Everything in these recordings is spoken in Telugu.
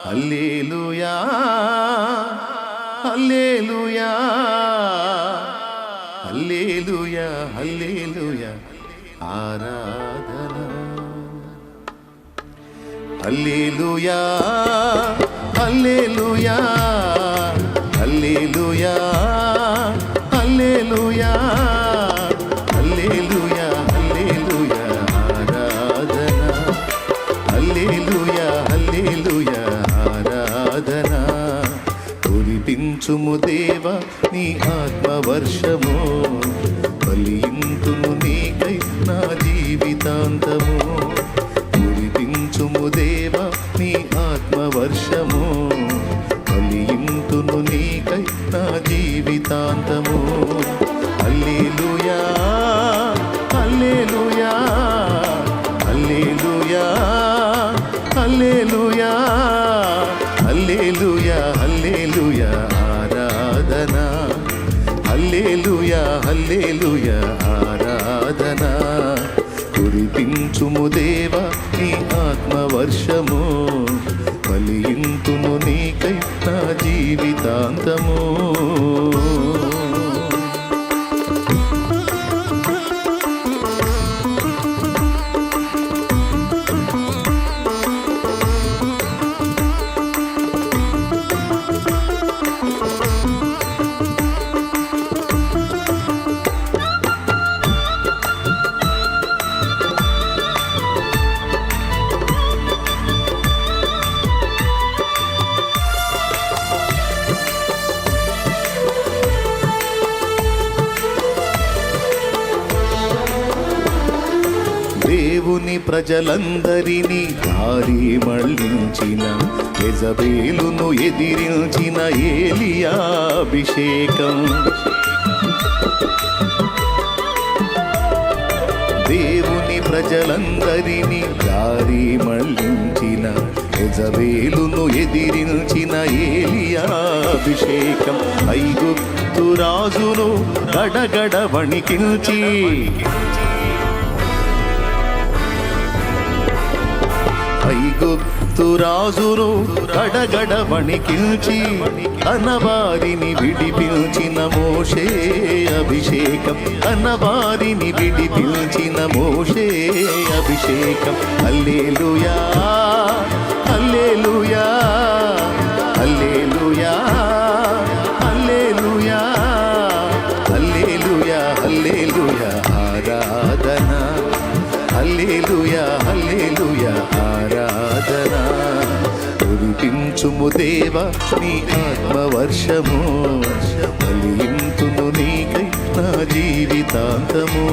హల్లెలూయా హల్లెలూయా హల్లెలూయా హల్లెలూయా ఆరాధన హల్లెలూయా హల్లెలూయా హల్లెలూయా హల్లెలూయా హల్లెలూయా హల్లెలూయా ఆరాధన హల్లెలూయా హల్లెలూయా ఆరాధన కురిపించుము దేవా నీ ఆత్మవర్షము ఫలింతుము నీకై నా జీవితాంతము కురిపించుము దేవా నీ ఆత్మవర్షము ఫలింతును నీకై నా జీవితాంతము హల్లెలూయా హల్లెలూయా హల్లెలూయా హల్లెలూయా హల్లెలూయా హల్లెలూయా ఆరాధన హల్లెలూయా హల్లెలూయా ఆరాధన కురిపించుము దేవా నీ ఆత్మవర్షము ఫలింతును నీకై నా జీవితాంతము దేవుని ప్రజలందరినీ దారి మళ్ళించిన యెజబేలును ఎదిరించిన ఏలియా అభిషేకం దేవుని ప్రజలందరినీ దారి మళ్ళించిన యెజబేలును ఎదిరించిన ఏలియా అభిషేకం ఐగుప్తు రాజును గడగడ వణికించి ఐగుప్తు రాజును గడగడ వణికించి తన వారిని విడిపించిన మోషే అభిషేకం తన వారిని విడిపించిన మోషే అభిషేకం హల్లెలూయా హల్లెలూయా హల్లెలూయా హల్లెలూయా హల్లెలూయా హల్లెలూయా ఆరాధన హల్లెలూయా హల్లెలూయా ఆరాధన కురిపించుము దేవా నీ ఆత్మవర్షము ఫలింతును నీకై నా జీవితాంతము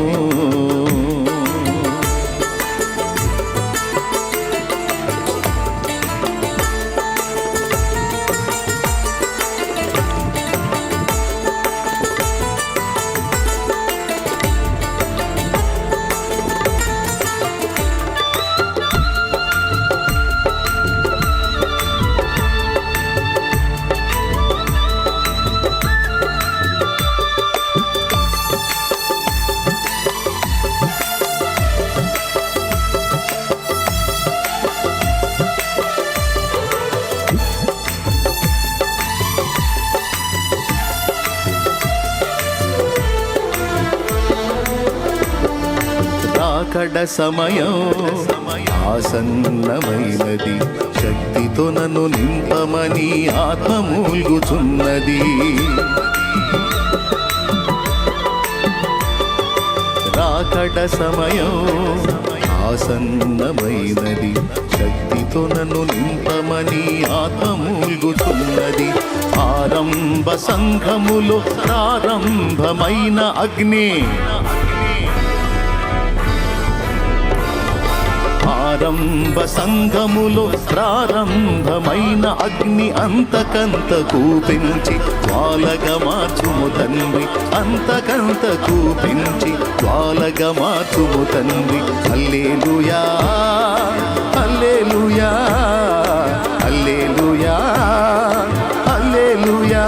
రాకడ సమయం ఆసన్నమైనది శక్తితో నన్ను నింపమని ఆత్మ మూల్గుచున్నది రాకడ సమయం ఆసన్నమైనది శక్తితో నన్ను నింపమని ఆత్మ మూల్గుచున్నది ఆరంభ సంఘములో ప్రారంభమైన అగ్ని ఆరంభ సంఘములో ప్రారంభమైన అగ్ని అంతకంతకు పెంచి జ్వాలగా మార్చుము తండ్రి అంతకంతకు పెంచి జ్వాలగా మార్చుము తండ్రి హల్లెలూయా హల్లెలూయా హల్లెలూయా హల్లెలూయా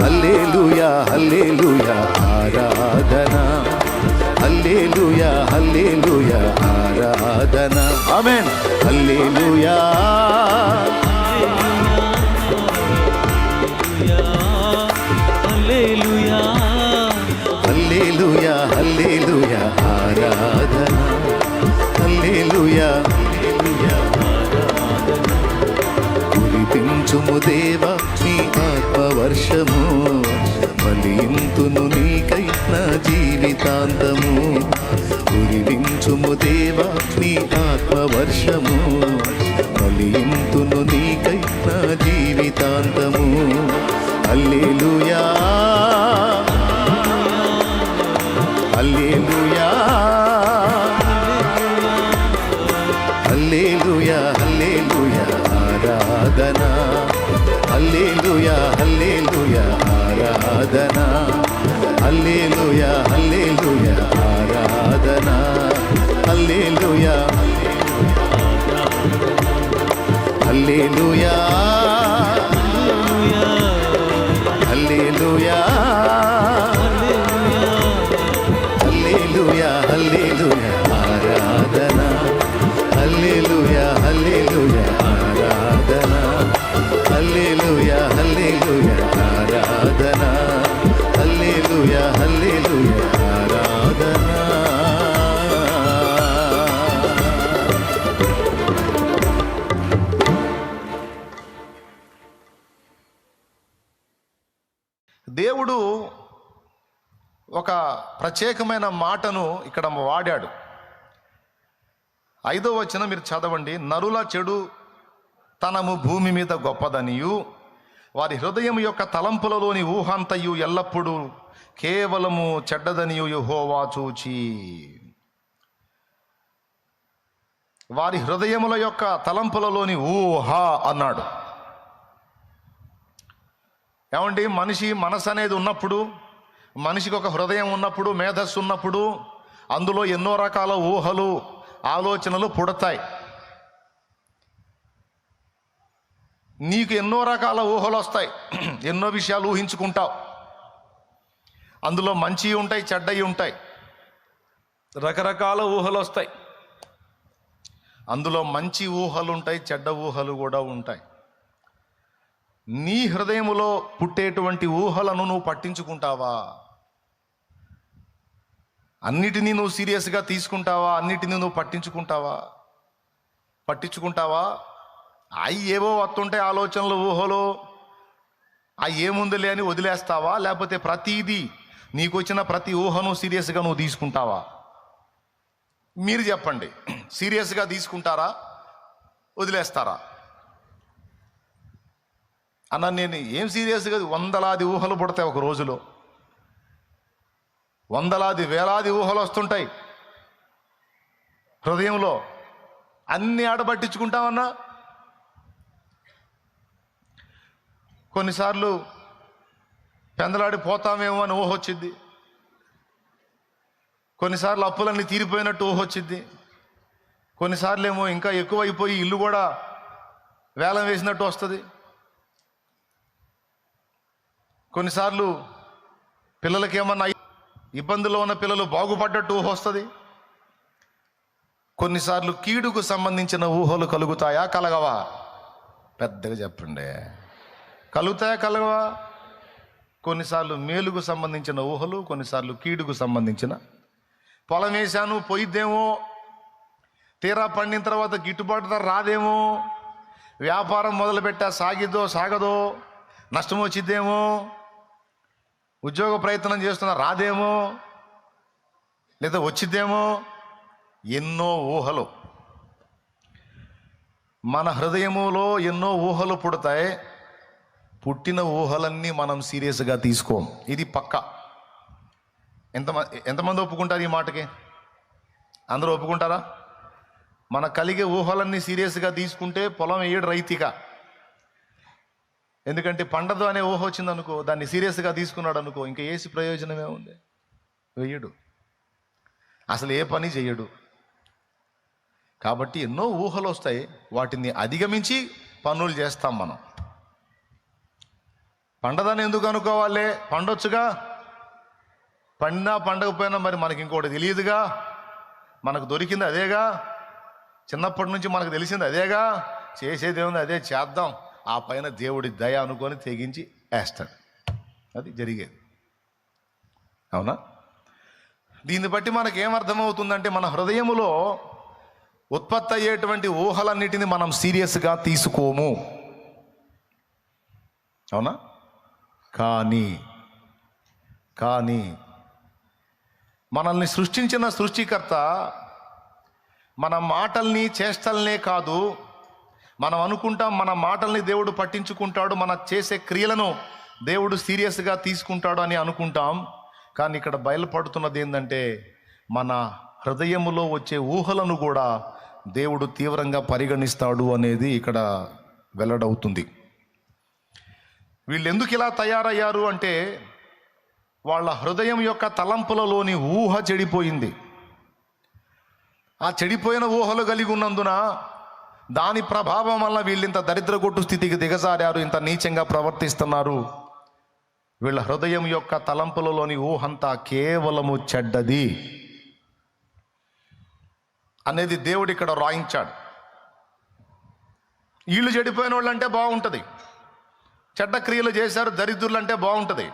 హల్లెలూయా హల్లెలూయా ఆరాధన హల్లెలూయా హల్లెలూయా ఆరాధన ఆమేన్ హల్లెలూయా కురిపించుము దేవా నీ ఆత్మవర్షము, ఫలింతును నీకై నా జీవితాంతము. కురిపించుము దేవా నీ ఆత్మవర్షము, ఫలింతును నీకై నా జీవితాంతము. హల్లెలూయా హల్లెలూయా హల్లెలూయా హల్లెలూయా ఆరాధనా. హల్లెలూయా హల్లెలూయా ఆరాధనా. హల్లెలూయా హల్లెలూయా ఆరాధనా. హల్లెలూయా హల్లెలూయా హల్లెలూయా హల్లెలూయా హల్లెలూయా ఆరాధనా. హల్లెలూయా హల్లెలూయా ఆరాధనా. హల్లెలూయా హల్లెలూయా ఆరాధనా. హల్లెలూయా హల్లెలూయా ఆరాధనా. దేవుడు ఒక ప్రత్యేకమైన మాటను ఇక్కడ వాడాడు. 5వ వచనం మీరు చదవండి. నరుల చెడు తనము భూమి మీద గొప్పదనియు, వారి హృదయం యొక్క తలంపులలోని ఊహంతయు ఎల్లప్పుడూ కేవలము చెడ్డదనియు యెహోవా చూచి. వారి హృదయముల యొక్క తలంపులలోని ఊహ అన్నాడు. ఏమండి, మనసు అనేది ఉన్నప్పుడు, మనిషికి ఒక హృదయం ఉన్నప్పుడు, మేధస్సు ఉన్నప్పుడు అందులో ఎన్నో రకాల ఊహలు ఆలోచనలు పుడతాయి. నీకు ఎన్నో రకాల ఊహలు వస్తాయి, ఎన్నో విషయాలు ఊహించుకుంటావు. అందులో మంచి ఉంటాయి, చెడ్డవి ఉంటాయి, రకరకాల ఊహలు వస్తాయి. అందులో మంచి ఊహలు ఉంటాయి, చెడ్డ ఊహలు కూడా ఉంటాయి. నీ హృదయములో పుట్టేటువంటి ఊహలను నువ్వు పట్టించుకుంటావా? అన్నిటినీ నువ్వు సీరియస్గా తీసుకుంటావా? అన్నిటినీ నువ్వు పట్టించుకుంటావా? అవి ఏవో వస్తుంటాయి ఆలోచనలు, ఊహలు, అవి ఏముందిలే అని వదిలేస్తావా? లేకపోతే ప్రతిదీ నీకు వచ్చిన ప్రతి ఊహను సీరియస్గా నువ్వు తీసుకుంటావా? మీరు చెప్పండి, సీరియస్గా తీసుకుంటారా, వదిలేస్తారా? అన్న నేను ఏం సీరియస్గా, వందలాది ఊహలు పుడతాయి ఒక రోజులో, వందలాది వేలాది ఊహలు వస్తుంటాయి హృదయంలో. అన్ని ఆడబట్టించుకుంటామన్నా. కొన్నిసార్లు పెందలాడి పోతామేమో అని ఊహ వచ్చిద్ది, కొన్నిసార్లు అప్పులన్నీ తీరిపోయినట్టు ఊహ వచ్చిద్ది, కొన్నిసార్లు ఏమో ఇంకా ఎక్కువైపోయి ఇల్లు కూడా వేలం వేసినట్టు వస్తుంది, కొన్నిసార్లు పిల్లలకి ఏమన్నా ఇబ్బందుల్లో ఉన్న పిల్లలు బాగుపడ్డట్టు ఊహ వస్తుంది, కొన్నిసార్లు కీడుకు సంబంధించిన ఊహలు కలుగుతాయా, కలగవా? పెద్దగా చెప్పండి, కలుగుతాయా, కలగవా? కొన్నిసార్లు మేలుకు సంబంధించిన ఊహలు, కొన్నిసార్లు కీడుకు సంబంధించిన. పొలం వేసాను పోయిద్దేమో, తీరా పండిన తర్వాత గిట్టుబాటు ధర రాదేమో, వ్యాపారం మొదలుపెట్టా సాగదో, నష్టం వచ్చిద్దేమో, ఉద్యోగ ప్రయత్నం చేస్తున్నా రాదేమో, లేదా వచ్చిద్దేమో, ఎన్నో ఊహలు. మన హృదయములో ఎన్నో ఊహలు పుడతాయి. పుట్టిన ఊహలన్నీ మనం సీరియస్గా తీసుకోం, ఇది పక్కా. ఎంతమంది ఒప్పుకుంటారు ఈ మాటకి? అందరూ ఒప్పుకుంటారా? మన కలిగే ఊహలన్నీ సీరియస్గా తీసుకుంటే పొలం వేయడు రైతిగా. ఎందుకంటే పండదు అనే ఊహ వచ్చిందనుకో, దాన్ని సీరియస్గా తీసుకున్నాడు అనుకో, ఇంకా ఏసి ప్రయోజనమే ఉంది? వేయడు, అసలు ఏ పని చేయడు. కాబట్టి ఎన్నో ఊహలు వస్తాయి, వాటిని అధిగమించి పనులు చేస్తాం మనం. పండదని ఎందుకు అనుకోవాలి? పండొచ్చుగా. పండినా పండకపోయినా మరి మనకి ఇంకోటి తెలియదుగా, మనకు దొరికింది అదేగా, చిన్నప్పటి నుంచి మనకు తెలిసింది అదేగా, చేసేది ఏముంది అదే చేద్దాం, ఆ పైన దేవుడి దయ అనుకొని తెగించి వేస్తాడు. అది జరిగేది, అవునా? దీన్ని బట్టి మనకేమర్థమవుతుందంటే, మన హృదయములో ఉత్పత్తి అయ్యేటువంటి ఊహలన్నిటిని మనం సీరియస్గా తీసుకోము. అవునా? కానీ మనల్ని సృష్టించిన సృష్టికర్త మన మాటల్ని చేష్టల్నే కాదు, మనం అనుకుంటాం మన మాటల్ని దేవుడు పట్టించుకుంటాడు, మన చేసే క్రియలను దేవుడు సీరియస్గా తీసుకుంటాడు అని అనుకుంటాం. కానీ ఇక్కడ బయలుపడుతున్నది ఏంటంటే మన హృదయములో వచ్చే ఊహలను కూడా దేవుడు తీవ్రంగా పరిగణిస్తాడు అనేది ఇక్కడ వెల్లడవుతుంది. వీళ్ళు ఎందుకు ఇలా తయారయ్యారు అంటే వాళ్ళ హృదయం యొక్క తలంపులలోని ఊహ చెడిపోయింది. ఆ చెడిపోయిన ఊహలు కలిగి ఉన్నందున దాని ప్రభావం వల్ల వీళ్ళింత దరిద్రగొట్టు స్థితికి దిగజారారు, ఇంత నీచంగా ప్రవర్తిస్తున్నారు. వీళ్ళ హృదయం యొక్క తలంపులలోని ఊహంతా కేవలము చెడ్డది అనేది దేవుడు ఇక్కడ రాయించాడు. వీళ్ళు చెడిపోయిన వాళ్ళు అంటే బాగుంటుంది, చెడ్డ క్రియలు చేశారు దరిద్రులు అంటే బాగుంటుంది,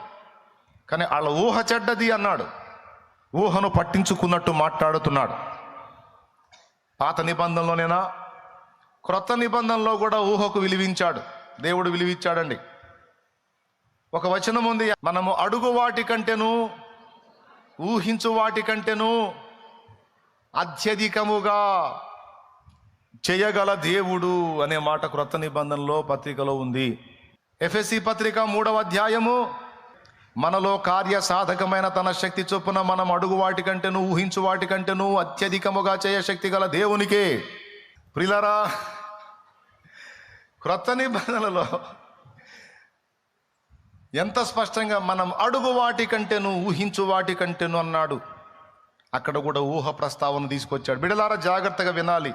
కానీ వాళ్ళ ఊహ చెడ్డది అన్నాడు. ఊహను పట్టించుకున్నట్టు మాట్లాడుతున్నాడు. పాత నిబంధనలోనేనా, క్రొత్త నిబంధనలో కూడా ఊహకు విలువించాడు, దేవుడు విలువించాడండి. ఒక వచనం ఉంది, మనము అడుగు వాటి కంటేను ఊహించు వాటి కంటేను అత్యధికముగా చేయగల దేవుడు అనే మాట క్రొత్త నిబంధనలో పత్రికలో ఉంది. ఎఫెసీ పత్రిక 3వ అధ్యాయము, మనలో కార్య సాధకమైన తన శక్తి చొప్పున మనం అడుగు వాటి కంటేను ఊహించు వాటి కంటేను అత్యధికముగా చేయ శక్తి గల దేవునికే. ప్రియులారా, క్రొత్త నిబంధనలో ఎంత స్పష్టంగా మనం అడుగు వాటి కంటేను ఊహించు వాటి కంటేను అన్నాడు. అక్కడ కూడా ఊహ ప్రస్తావన తీసుకొచ్చాడు. బిడలారా జాగ్రత్తగా వినాలి.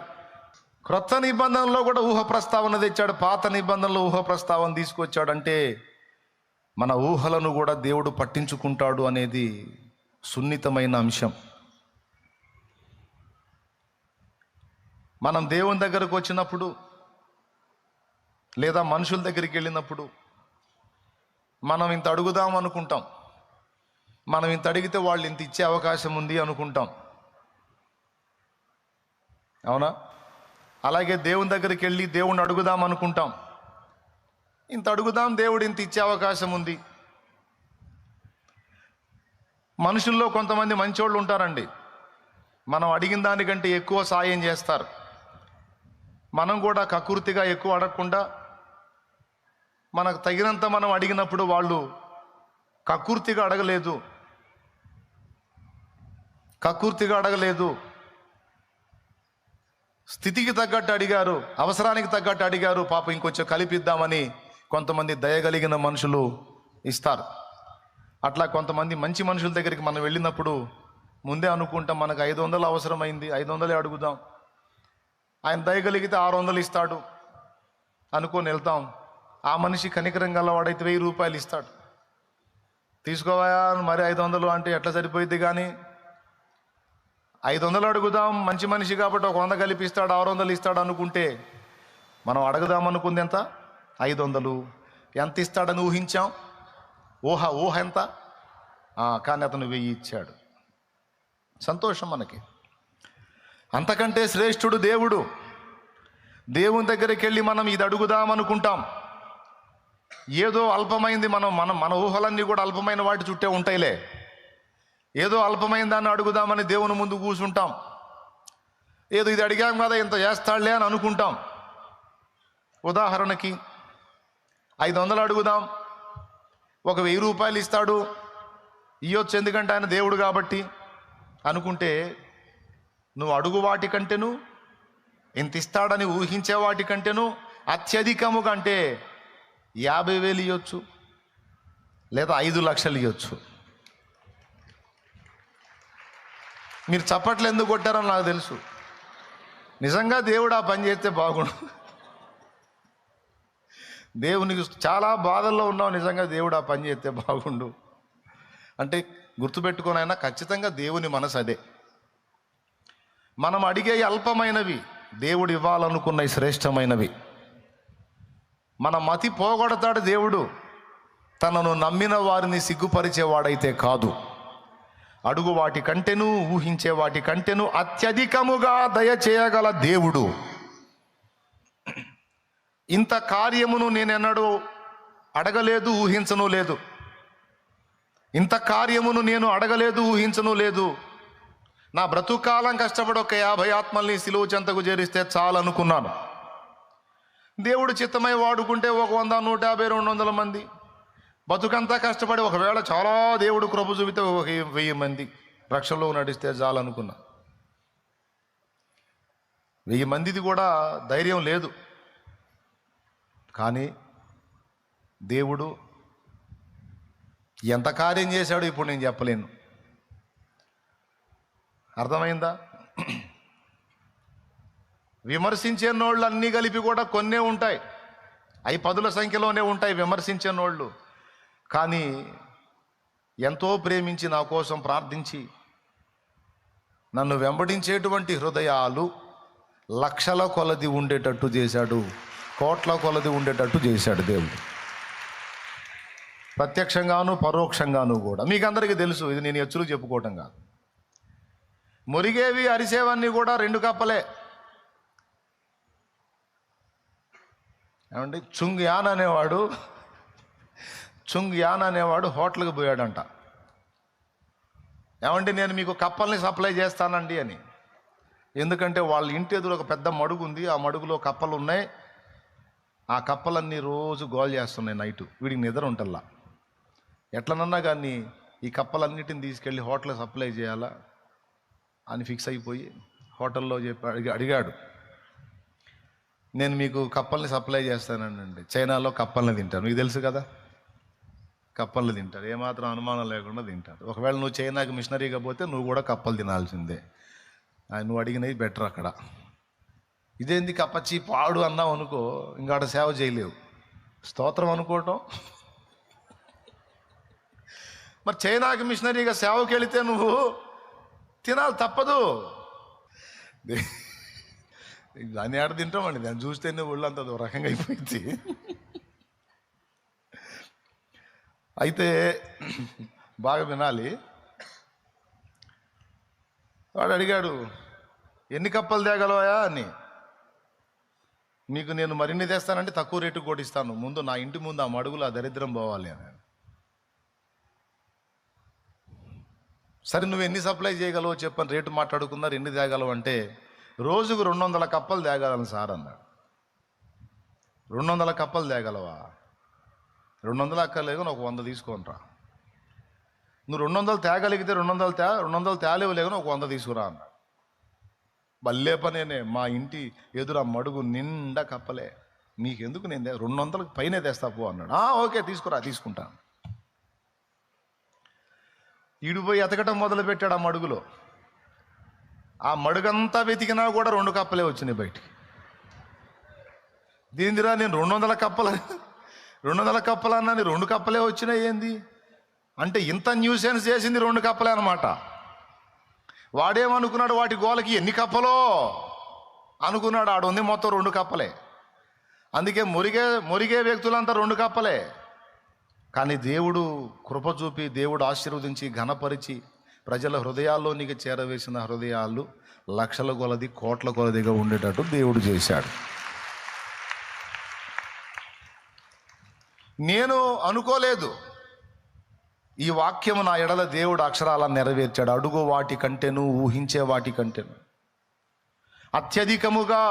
క్రొత్త నిబంధనలో కూడా ఊహ ప్రస్తావన తెచ్చాడు, పాత నిబంధనలో ఊహ ప్రస్తావన తీసుకొచ్చాడంటే మన ఊహలను కూడా దేవుడు పట్టించుకుంటాడు అనేది సున్నితమైన అంశం. మనం దేవుని దగ్గరకు వచ్చినప్పుడు లేదా మనుషుల దగ్గరికి వెళ్ళినప్పుడు మనం ఇంత అడుగుదాం అనుకుంటాం, మనం ఇంత అడిగితే వాళ్ళు ఇంత ఇచ్చే అవకాశం ఉంది అనుకుంటాం. అవునా? అలాగే దేవుని దగ్గరికి వెళ్ళి దేవుణ్ణి అడుగుదాం అనుకుంటాం, ఇంత అడుగుదాం దేవుడు ఇంత ఇచ్చే అవకాశం ఉంది. మనుషుల్లో కొంతమంది మంచోళ్ళు ఉంటారండి, మనం అడిగిన దానికంటే ఎక్కువ సాయం చేస్తారు. మనం కూడా కకృతిగా ఎక్కువ అడగకుండా మనకు తగినంత మనం అడిగినప్పుడు వాళ్ళు కకృతిగా అడగలేదు, స్థితికి తగ్గట్టు అడిగారు, అవసరానికి తగ్గట్టు అడిగారు. పాపం ఇంకొంచెం కలిపిద్దామని కొంతమంది దయగలిగిన మనుషులు ఇస్తారు. అట్లా కొంతమంది మంచి మనుషుల దగ్గరికి మనం వెళ్ళినప్పుడు ముందే అనుకుంటాం మనకు 500 అవసరమైంది, 500 అడుగుదాం, ఆయన దయగలిగితే 600 ఇస్తాడు అనుకొని వెళ్తాం. ఆ మనిషి కనికరం గలవాడైతే 1000 రూపాయలు ఇస్తాడు. తీసుకోవా మరి 500 అంటే ఎట్లా సరిపోయింది? కానీ 500 అడుగుదాం, మంచి మనిషి కాబట్టి ఒక 100 కలిపిస్తాడు, 600 ఇస్తాడు అనుకుంటే మనం అడుగుదాం అనుకుంది ఎంత? 500. ఎంత ఇస్తాడని ఊహించాం, ఊహ ఎంత? కానీ అతను 1000 ఇచ్చాడు. సంతోషం మనకి. అంతకంటే శ్రేష్ఠుడు దేవుడు. దేవుని దగ్గరికి వెళ్ళి మనం ఇది అడుగుదాం అనుకుంటాం, ఏదో అల్పమైంది, మన ఊహలన్నీ కూడా అల్పమైన వాటి చుట్టే ఉంటాయిలే, ఏదో అల్పమైన దాన్ని అడుగుదామని దేవుని ముందు కూర్చుంటాం. ఏదో ఇది అడిగాం కదా ఇంత చేస్తాడులే అని అనుకుంటాం. ఉదాహరణకి 500 అడుగుదాం, ఒక 1000 రూపాయలు ఇస్తాడు, ఇవ్వచ్చు ఎందుకంటే ఆయన దేవుడు కాబట్టి అనుకుంటే, నువ్వు అడుగు వాటి కంటేను ఇంత ఇస్తాడని ఊహించే వాటి కంటేను అత్యధికముగా అంటే 50,000 ఇవ్వచ్చు, లేదా 5 లక్షలు ఇవ్వచ్చు. మీరు చప్పట్లు ఎందుకు కొట్టారని నాకు తెలుసు. నిజంగా దేవుడు ఆ పని చేస్తే బాగుండు. దేవునికి చాలా బాధల్లో ఉన్నావు, నిజంగా దేవుడు ఆ పని చేస్తే బాగుండు అంటే గుర్తుపెట్టుకోనైనా ఖచ్చితంగా దేవుని మనసు అదే. మనం అడిగే అల్పమైనవి దేవుడు ఇవ్వాలనుకున్న శ్రేష్టమైనవి. మన మతి పోగొడతాడు దేవుడు, తనను నమ్మిన వారిని సిగ్గుపరిచేవాడైతే కాదు. అడుగు వాటి కంటేను ఊహించే వాటి కంటేను అత్యధికముగా దయచేయగల దేవుడు. ఇంత కార్యమును నేనెన్నడూ అడగలేదు, ఊహించను లేదు. ఇంత కార్యమును నేను అడగలేదు, ఊహించను లేదు. నా బ్రతుకాలం కష్టపడి ఒక 50 ఆత్మల్ని సిలువ చెంతకు చేరిస్తే చాలనుకున్నాను. దేవుడు చిత్తమై వాడుకుంటే ఒక 100, 150, 200 మంది. బతుకంతా కష్టపడి ఒకవేళ చాలా దేవుడు కృప చూపితే ఒక 1000 మంది రక్షణలో నడిస్తే చాలనుకున్నా. 1000 మందిది కూడా ధైర్యం లేదు. కానీ దేవుడు ఎంత కార్యం చేశాడో ఇప్పుడు నేను చెప్పలేను. అర్థమైందా? విమర్శించే నోళ్ళు అన్నీ కలిపి కూడా కొన్నే ఉంటాయి, అవి 10ల సంఖ్యలోనే ఉంటాయి విమర్శించే నోళ్ళు. కానీ ఎంతో ప్రేమించి నా కోసం ప్రార్థించి నన్ను వెంబడించేటువంటి హృదయాలు లక్షల కొలది ఉండేటట్టు చేశాడు, కోట్ల కొలది ఉండేటట్టు చేశాడు దేవుడు. ప్రత్యక్షంగాను పరోక్షంగాను కూడా. మీకు అందరికీ తెలుసు, ఇది నేను ఎచ్చులు చెప్పుకోవటం కాదు. మురిగేవి అరిసేవన్నీ కూడా 2 కప్పలే. ఏమండి, చుంగ్ యాన్ అనేవాడు హోటల్కి పోయాడంట. ఏమండి, నేను మీకు కప్పల్ని సప్లై చేస్తానండి అని. ఎందుకంటే వాళ్ళ ఇంటి ఎదురు ఒక పెద్ద మడుగు ఉంది, ఆ మడుగులో కప్పలు ఉన్నాయి. ఆ కప్పలన్నీ రోజు గోల్ చేస్తున్నాయి నైటు. వీడికి నిద్ర ఉంటల్లా. ఎట్లనన్నా కానీ ఈ కప్పలన్నిటిని తీసుకెళ్ళి హోటల్కి సప్లై చేయాలా అని ఫిక్స్ అయిపోయి హోటల్లో అడిగాడు, నేను మీకు కప్పల్ని సప్లై చేస్తానండి. చైనాలో కప్పల్ని తింటారు, మీకు తెలుసు కదా. కప్పల్ని తింటారు, ఏమాత్రం అనుమానం లేకుండా తింటారు. ఒకవేళ నువ్వు చైనాకి మిషనరీగా పోతే నువ్వు కూడా కప్పలు తినాల్సిందే. నువ్వు అడిగినవి బెటర్ అక్కడ. ఇదేంది కప్పచ్చి పాడు అన్నావు అనుకో, ఇంకాడ సేవ చేయలేవు. స్తోత్రం అనుకోవటం. మరి చైనాకి మిషనరీగా సేవకి వెళితే నువ్వు తినాలి, తప్పదు. దాన్ని ఆడ తింటామండి, దాన్ని చూస్తేనే ఒళ్ళంత రకంగా అయిపోయింది. అయితే బాగా వినాలి. వాడు అడిగాడు, ఎన్ని కప్పలు తేగలవా అని. మీకు నేను మరిన్ని తెస్తానంటే తక్కువ రేటుకు కూడా ఇస్తాను, ముందు నా ఇంటి ముందు ఆ మడుగులు ఆ దరిద్రం పోవాలి అని. సరే, నువ్వు ఎన్ని సప్లై చేయగలవో చెప్పని రేటు మాట్లాడుకున్నారు. ఎన్ని తేగలవు అంటే, రోజుకు 200 కప్పలు తేగలను సార్ అన్నాడు. 200 కప్పలు తేగలవా? 200 అక్కర్లేదు, ఒక 100 తీసుకొనిరా. నువ్వు 200 తేగలిగితే 200 తేలేవు లేదని ఒక 100 తీసుకురా అన్నాడు. భలే పనేనే, మా ఇంటి ఎదురు ఆ మడుగు నిండా కప్పలే, నీకెందుకు, నేను 200కి పైనే తెస్తా పో అన్నాడు. ఓకే తీసుకురా, తీసుకుంటాను. ఈడిపోయి ఎతకటం మొదలుపెట్టాడు ఆ మడుగులో. ఆ మడుగంతా వెతికినా కూడా 2 కప్పలే వచ్చినాయి బయటికి. దీనిరా నేను 200 కప్పలు అన్నా, 2 కప్పలే వచ్చినాయి ఏంది అంటే, ఇంత న్యూసెన్స్ చేసింది 2 కప్పలే అనమాట. వాడేమనుకున్నాడు, వాటి గోలకి ఎన్ని కప్పలో అనుకున్నాడు. ఆడుంది మొత్తం 2 కప్పలే. అందుకే మురిగే వ్యక్తులంతా 2 కప్పలే. కానీ దేవుడు కృప చూపి, దేవుడు ఆశీర్వదించి ఘనపరిచి ప్రజల హృదయాల్లోనికి చేరవేసిన హృదయాలు లక్షల కొలది కోట్ల కొలదిగా ఉండేటట్టు దేవుడు చేశాడు. నేను అనుకోలేదు, ఈ వాక్యము నా ఎడల దేవుడు అక్షరాల నెరవేర్చాడు. అడుగు వాటి కంటేను, ఊహించే వాటి కంటేను అత్యధికముగా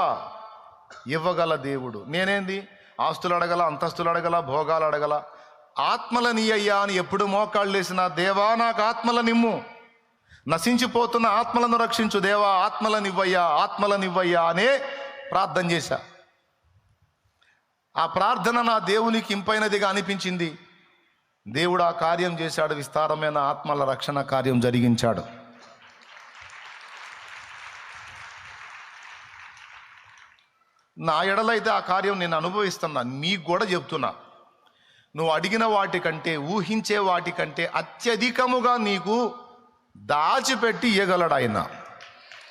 ఇవ్వగల దేవుడు. నేనేంది ఆస్తులు అడగల, అంతస్తులు అడగల, భోగాలు అడగల. ఆత్మలని అయ్యా అని ఎప్పుడు మోకాళ్ళు వేసిన, దేవా నాకు ఆత్మలనిమ్ము, నశించిపోతున్న ఆత్మలను రక్షించు దేవా, ఆత్మలనివ్వయ్యా అనే ప్రార్థన చేశా. ఆ ప్రార్థన నా దేవునికి ఇంపైనదిగా అనిపించింది. దేవుడు ఆ కార్యం చేశాడు, విస్తారమైన ఆత్మల రక్షణ కార్యం జరిగించాడు. నా ఎడలైతే ఆ కార్యం నేను అనుభవిస్తున్నా, మీకు కూడా చెప్తున్నా. నువ్వు అడిగిన వాటికంటే, ఊహించే వాటికంటే అత్యధికముగా నీకు దాచిపెట్టి ఇయ్యగలడు ఆయన.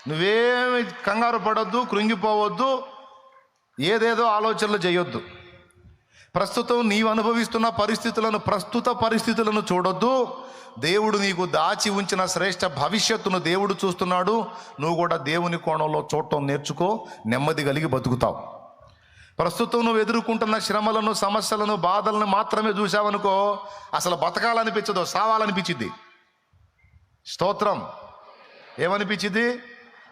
నువ్వేమి కంగారు పడొద్దు, కృంగిపోవద్దు, ఏదేదో ఆలోచనలు చేయొద్దు. ప్రస్తుతం నీవు అనుభవిస్తున్న ప్రస్తుత పరిస్థితులను చూడొద్దు. దేవుడు నీకు దాచి ఉంచిన శ్రేష్ఠ భవిష్యత్తును దేవుడు చూస్తున్నాడు. నువ్వు కూడా దేవుని కోణంలో చూడటం నేర్చుకో, నెమ్మది కలిగి బతుకుతావు. ప్రస్తుతం నువ్వు ఎదుర్కొంటున్న శ్రమలను, సమస్యలను, బాధలను మాత్రమే చూసావనుకో, అసలు బతకాలనిపించదు, సావాలనిపించింది. స్తోత్రం. ఏమనిపించింది?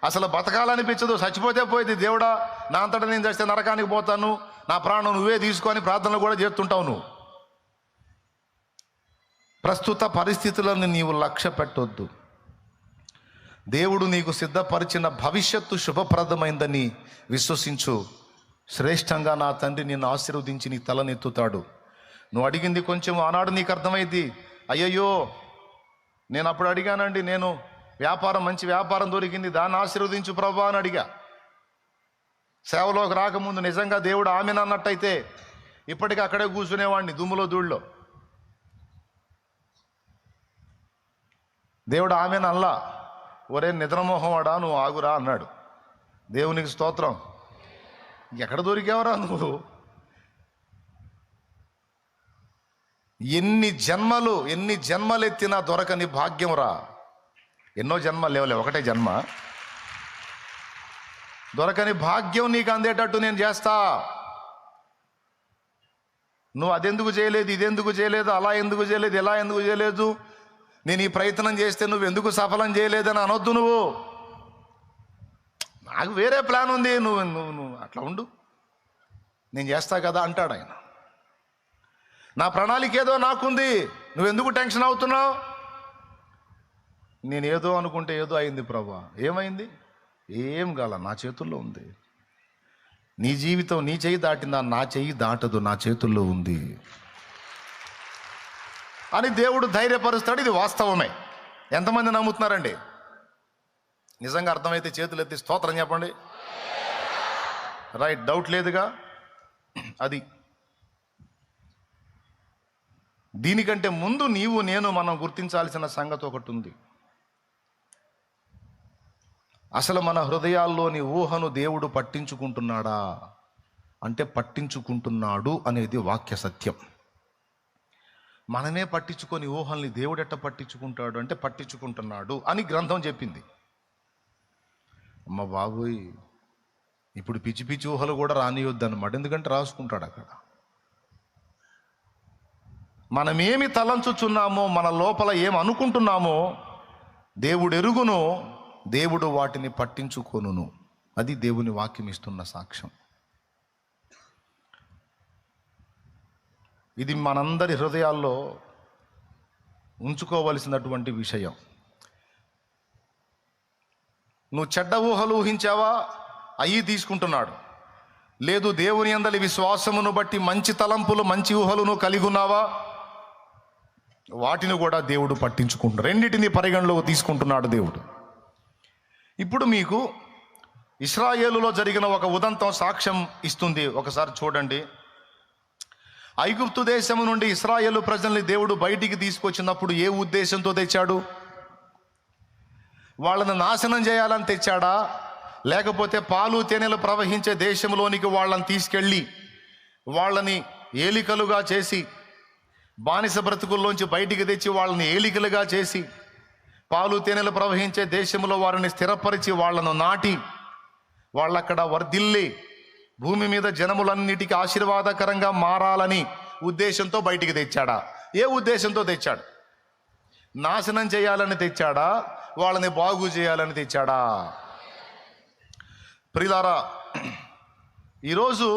అసలు బతకాలనిపించదు, చచ్చిపోతే పోయింది. దేవుడా, నా అంతటా నేను చేస్తే నరకానికి పోతాను, నా ప్రాణం నువ్వే తీసుకొని ప్రార్థనలు కూడా చేస్తుంటావు. నువ్వు ప్రస్తుత పరిస్థితులను నీవు లక్ష్య పెట్టొద్దు. దేవుడు నీకు సిద్ధపరిచిన భవిష్యత్తు శుభప్రదమైందని విశ్వసించు. శ్రేష్టంగా నా తండ్రి నిన్ను ఆశీర్వదించి నీ తలనెత్తుతాడు. నువ్వు అడిగింది కొంచెం ఆనాడు నీకు అర్థమైంది. అయ్యయ్యో, నేను అప్పుడు అడిగానండి, నేను మంచి వ్యాపారం దొరికింది, దాన్ని ఆశీర్వదించు ప్రభా అని అడిగా. సేవలోకి రాకముందు నిజంగా దేవుడు ఆమెను అన్నట్టయితే ఇప్పటికీ అక్కడే కూర్చునేవాడిని, దుమ్ములో ధూళ్ళలో. దేవుడు ఆమెను అల్లా, ఒరే నిద్రమోహవాడా నువ్వు ఆగురా అన్నాడు. దేవునికి స్తోత్రం. ఎక్కడ దొరికావరా నువ్వు? ఎన్ని జన్మలు ఎత్తినా దొరకని భాగ్యం రా. ఎన్నో జన్మలు లేవలే, ఒకటే జన్మ. దొరకని భాగ్యం నీకు అందేటట్టు నేను చేస్తా. నువ్వు అదెందుకు చేయలేదు, ఇదెందుకు చేయలేదు, అలా ఎందుకు చేయలేదు, ఇలా ఎందుకు చేయలేదు, నేను ఈ ప్రయత్నం చేస్తే నువ్వు ఎందుకు సఫలం చేయలేదని అనొద్దు. నువ్వు నాకు వేరే ప్లాన్ ఉంది, నువ్వు నువ్వు నువ్వు అట్లా ఉండు, నేను చేస్తా కదా అంటాడు ఆయన. నా ప్రణాళిక ఏదో నాకుంది, నువ్వెందుకు టెన్షన్ అవుతున్నావు? నేను ఏదో అనుకుంటే ఏదో అయింది ప్రభా. ఏమైంది? ఏం కాల, నా చేతుల్లో ఉంది. నీ జీవితం నీ చెయ్యి దాటిందా? నా చెయ్యి దాటదు, నా చేతుల్లో ఉంది అని దేవుడు ధైర్యపరుస్తాడు. ఇది వాస్తవమే. ఎంతమంది నమ్ముతున్నారండి? నిజంగా అర్థమైతే చేతులు ఎత్తి స్తోత్రం చెప్పండి. రైట్, డౌట్ లేదుగా. అది దీనికంటే ముందు మనం గుర్తించాల్సిన సంగతి ఒకటి ఉంది. అసలు మన హృదయాల్లోని ఊహను దేవుడు పట్టించుకుంటున్నాడా అంటే పట్టించుకుంటున్నాడు అనేది వాక్య సత్యం. మనమే పట్టించుకొని ఊహల్ని దేవుడు ఎట్ట పట్టించుకుంటాడు అంటే పట్టించుకుంటున్నాడు అని గ్రంథం చెప్పింది. అమ్మ బాబోయ్, ఇప్పుడు పిచ్చి పిచ్చి ఊహలు కూడా రానియొద్దు అన్నమాట. ఎందుకంటే రాసుకుంటాడు అక్కడ. మనమేమి తలంచుచున్నామో, మన లోపల ఏం అనుకుంటున్నామో దేవుడు ఎరుగును, దేవుడు వాటిని పట్టించుకొనును. అది దేవుని వాక్యం ఇస్తున్న సాక్ష్యం. ఇది మనందరి హృదయాల్లో ఉంచుకోవలసినటువంటి విషయం. నువ్వు చెడ్డ ఊహలు ఊహించావా? అయ్యి తీసుకుంటున్నాడు. లేదు, దేవుని యందలి విశ్వాసమును బట్టి మంచి తలంపులు, మంచి ఊహలు నువ్వు కలిగి ఉన్నావా? వాటిని కూడా దేవుడు పట్టించుకుంటున్నాడు. రెండింటిని పరిగణలోకి తీసుకుంటున్నాడు దేవుడు. ఇప్పుడు మీకు ఇశ్రాయేలులో జరిగిన ఒక ఉదంతం సాక్ష్యం ఇస్తుంది. ఒకసారి చూడండి. ఐగుప్తు దేశము నుండి ఇశ్రాయేలు ప్రజల్ని దేవుడు బయటికి తీసుకొచ్చినప్పుడు ఏ ఉద్దేశంతో తెచ్చాడు? వాళ్ళని నాశనం చేయాలని తెచ్చాడా? లేకపోతే పాలు తేనెలు ప్రవహించే దేశంలోనికి వాళ్ళని తీసుకెళ్ళి వాళ్ళని ఏలికలుగా చేసి, బానిస బ్రతుకుల్లోంచి బయటికి తెచ్చి వాళ్ళని ఏలికలుగా చేసి, పాలు తేనెలు ప్రవహించే దేశంలో వారిని స్థిరపరిచి వాళ్ళను నాటి వాళ్ళక్కడ వర్ధిల్లి భూమి మీద జనములన్నిటికీ ఆశీర్వాదకరంగా మారాలని ఉద్దేశంతో బయటికి తెచ్చాడా? ఏ ఉద్దేశంతో తెచ్చాడు? నాశనం చేయాలని తెచ్చాడా? వాళ్ళని బాగు చేయాలని తెచ్చాడా? ప్రియులారా, ఈరోజు